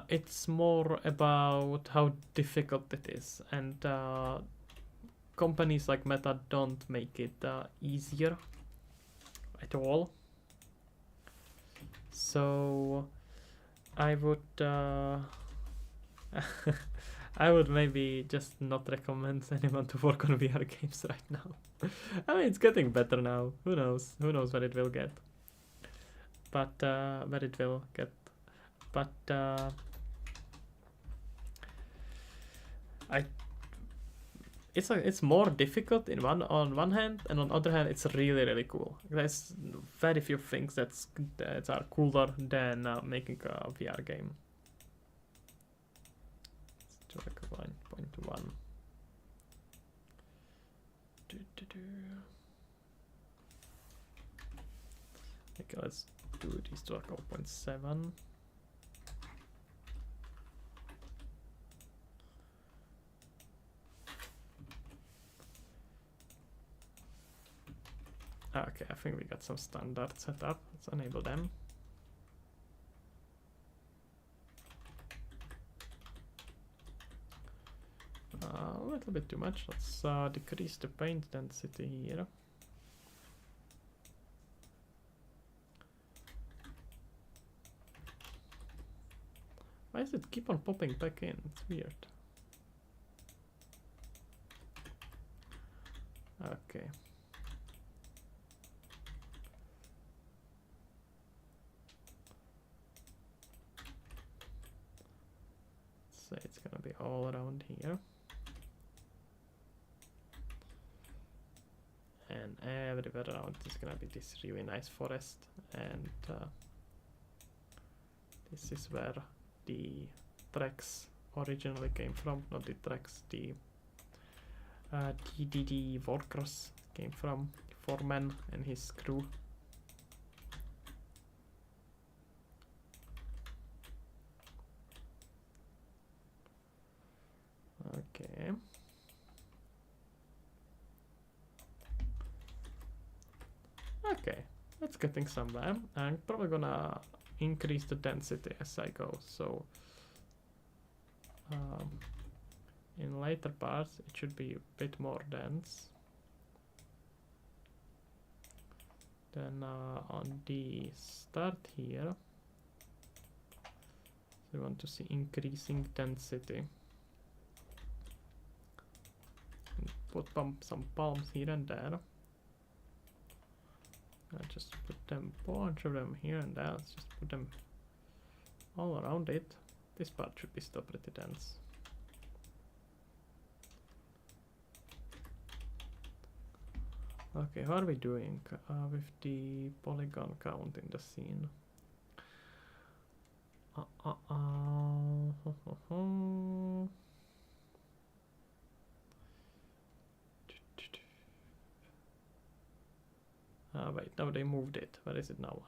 It's more about how difficult it is, and companies like Meta don't make it easier at all. So I would I would maybe just not recommend anyone to work on VR games right now. I mean, it's getting better now. Who knows? Who knows where it will get? But where it will get. But it's more difficult on one hand, and on the other hand, it's really cool. There's very few things that are cooler than making a VR game. Let's do like 1.1. Okay, let's do these to like 0.7. Okay, I think we got some standards set up. Let's enable them. A little bit too much. Let's decrease the paint density here. Why does it keep on popping back in? It's weird. Okay. So it's gonna be all around here. And everywhere around is gonna be this really nice forest, and this is where the tracks originally came from. Not the tracks, the TDD Warcross came from, Foreman and his crew. Okay. Okay, that's getting somewhere. I'm probably gonna increase the density as I go, so in later parts it should be a bit more dense. Then on the start here, so we want to see increasing density. And put some palms here and there. Just put them, a bunch of them here and there. Let's just put them all around it. This part should be still pretty dense. Okay, how are we doing with the polygon count in the scene? Wait, now they moved it. Where is it now?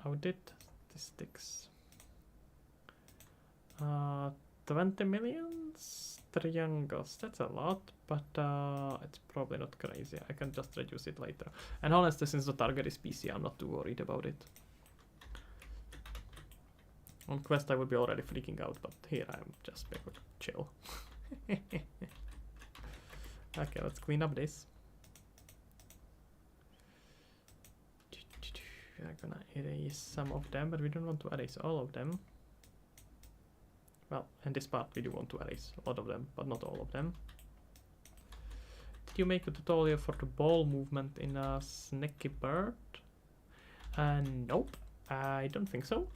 Audit statistics. 20 million triangles. That's a lot, but it's probably not crazy. I can just reduce it later. And honestly, since the target is PC, I'm not too worried about it. On Quest, I would be already freaking out, but here I'm just able to chill. Okay, let's clean up this. I'm gonna erase some of them, but we don't want to erase all of them. Well, in this part we do want to erase a lot of them, but not all of them. Did you make a tutorial for the ball movement in a Snaky Bird? Nope, I don't think so.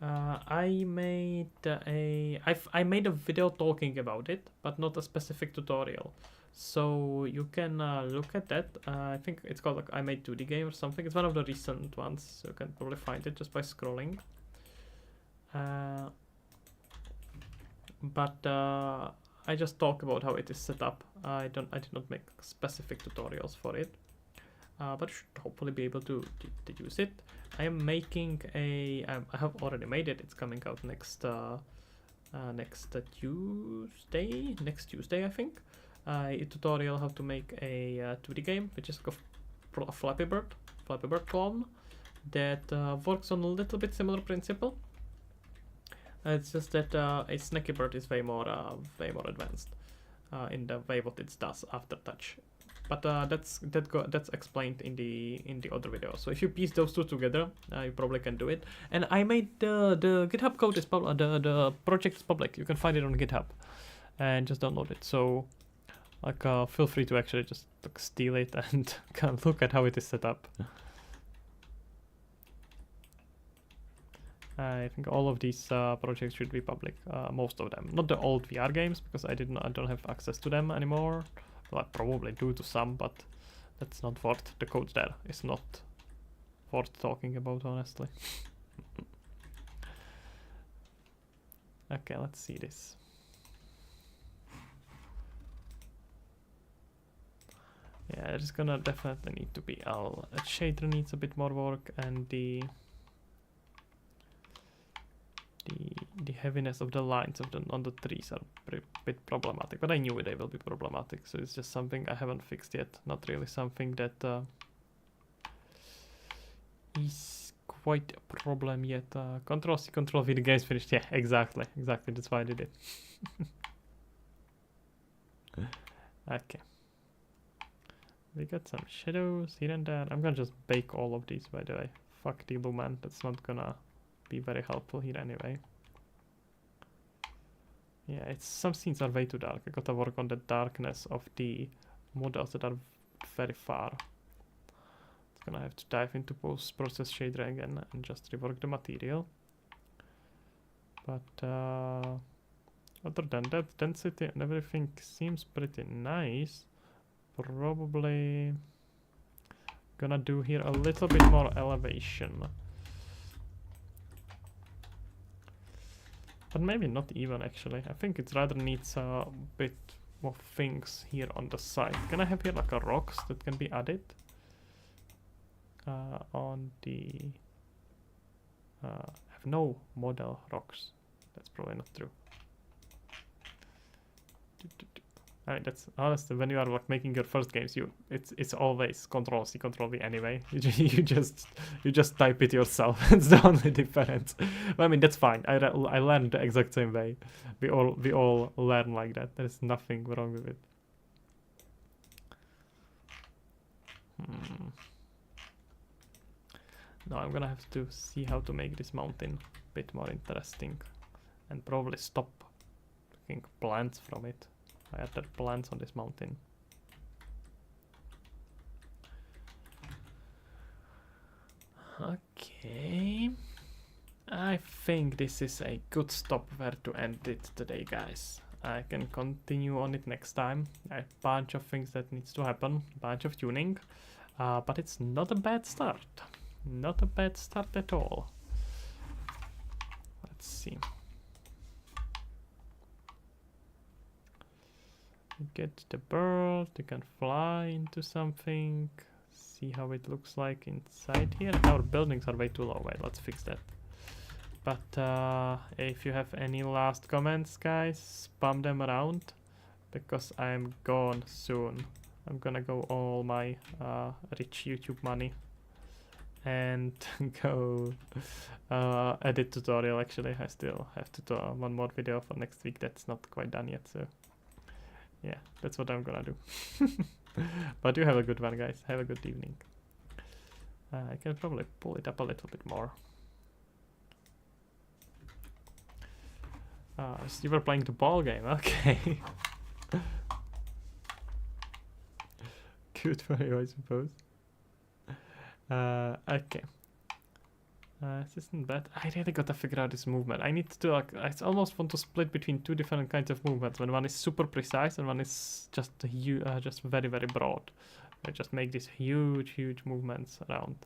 I made I made a video talking about it, but not a specific tutorial. So you can look at that. I think it's called like I Made 2D Game or something. It's one of the recent ones, so you can probably find it just by scrolling. But I just talk about how it is set up. I did not make specific tutorials for it, but should hopefully be able to use it. I am making I have already made it. It's coming out next Tuesday, I think. A tutorial how to make a 2D game, which is like a Flappy Bird clone that works on a little bit similar principle. It's just that a Snaky Bird is way more advanced in the way what it does after touch. But that's explained in the other video. So if you piece those two together, you probably can do it. And I made the GitHub code is public. The project is public. You can find it on GitHub, and just download it. So like feel free to actually just like, steal it and can look at how it is set up. I think all of these projects should be public, most of them. Not the old VR games, because I don't have access to them anymore. Well, I probably do to some, but that's not worth, the code there is not worth talking about, honestly. Okay, let's see this. Yeah, it's gonna definitely need to be shader needs a bit more work, and the heaviness of the lines on the trees are a bit problematic, but I knew they will be problematic, so it's just something I haven't fixed yet. Not really something that is quite a problem yet. Control C, Control V, the game's finished. Yeah, exactly, that's why I did it. Okay. We got some shadows here and there. I'm gonna just bake all of these, by the way. Fuck the Lumen, that's not gonna be very helpful here anyway. Yeah, some scenes are way too dark. I gotta work on the darkness of the models that are very far. It's gonna have to dive into post-process shader again and just rework the material. But other than that, density and everything seems pretty nice. Probably gonna do here a little bit more elevation. But maybe not even, actually. I think it rather needs a bit more things here on the side. Can I have here like a rocks that can be added? On the... I have no model rocks. That's probably not true. I mean, that's honestly, when you are like making your first games, it's always Control C, Control V anyway. You just type it yourself. It's the only difference. But I mean, that's fine. I learned the exact same way. We all learn like that. There's nothing wrong with it. Now I'm gonna have to see how to make this mountain a bit more interesting, and probably stop picking plants from it. I added plants on this mountain. Okay. I think this is a good stop where to end it today, guys. I can continue on it next time. A bunch of things that needs to happen, bunch of tuning, but it's not a bad start. Not a bad start at all. Let's see. Get the bird, you can fly into something, see how it looks like inside here. Our buildings are way too low. Wait, let's fix that. But if you have any last comments, guys, spam them around, because I'm gone soon. I'm gonna go all my rich YouTube money and go edit tutorial. Actually, I still have to do one more video for next week. That's not quite done yet, so yeah, that's what I'm gonna do. But you have a good one, guys. Have a good evening. I can probably pull it up a little bit more. So you were playing the ball game, okay. Good for you, I suppose. Okay. This isn't bad. I really gotta figure out this movement. I need to like, I almost want to split between two different kinds of movements. When one is super precise and one is just just very broad. I just make these huge movements around.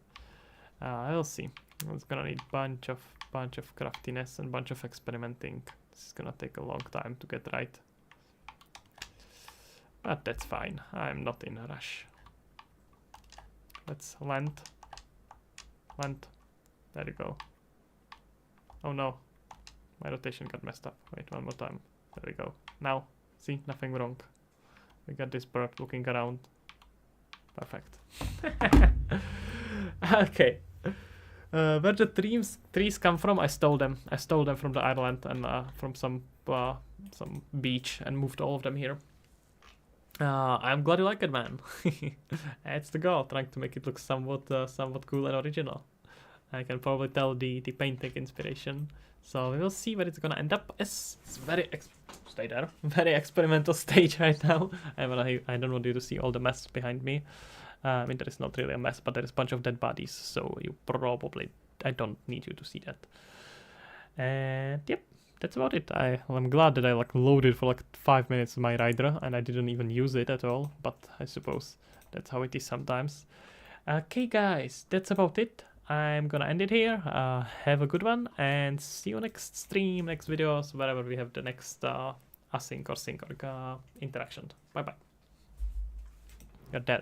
I'll see. It's gonna need bunch of craftiness and bunch of experimenting. This is gonna take a long time to get right. But that's fine. I'm not in a rush. Let's land. Land. There you go. Oh no. My rotation got messed up. Wait, one more time. There we go. Now, see, nothing wrong. We got this bird looking around. Perfect. Okay. Where the trees come from, I stole them. I stole them from the island and from some beach and moved all of them here. I'm glad you like it, man. That's the goal, trying to make it look somewhat cool and original. I can probably tell the painting inspiration. So we will see where it's gonna end up. It's very stay there. Very experimental stage right now. I don't want you to see all the mess behind me. I mean, there is not really a mess, but there is a bunch of dead bodies, so you probably... I don't need you to see that. And yep, that's about it. I'm glad that I like loaded for like 5 minutes my rider, and I didn't even use it at all, but I suppose that's how it is sometimes. Okay, guys, that's about it. I'm gonna end it here. Have a good one, and see you next stream, next videos, wherever we have the next async or sync or interaction. Bye-bye. You're dead.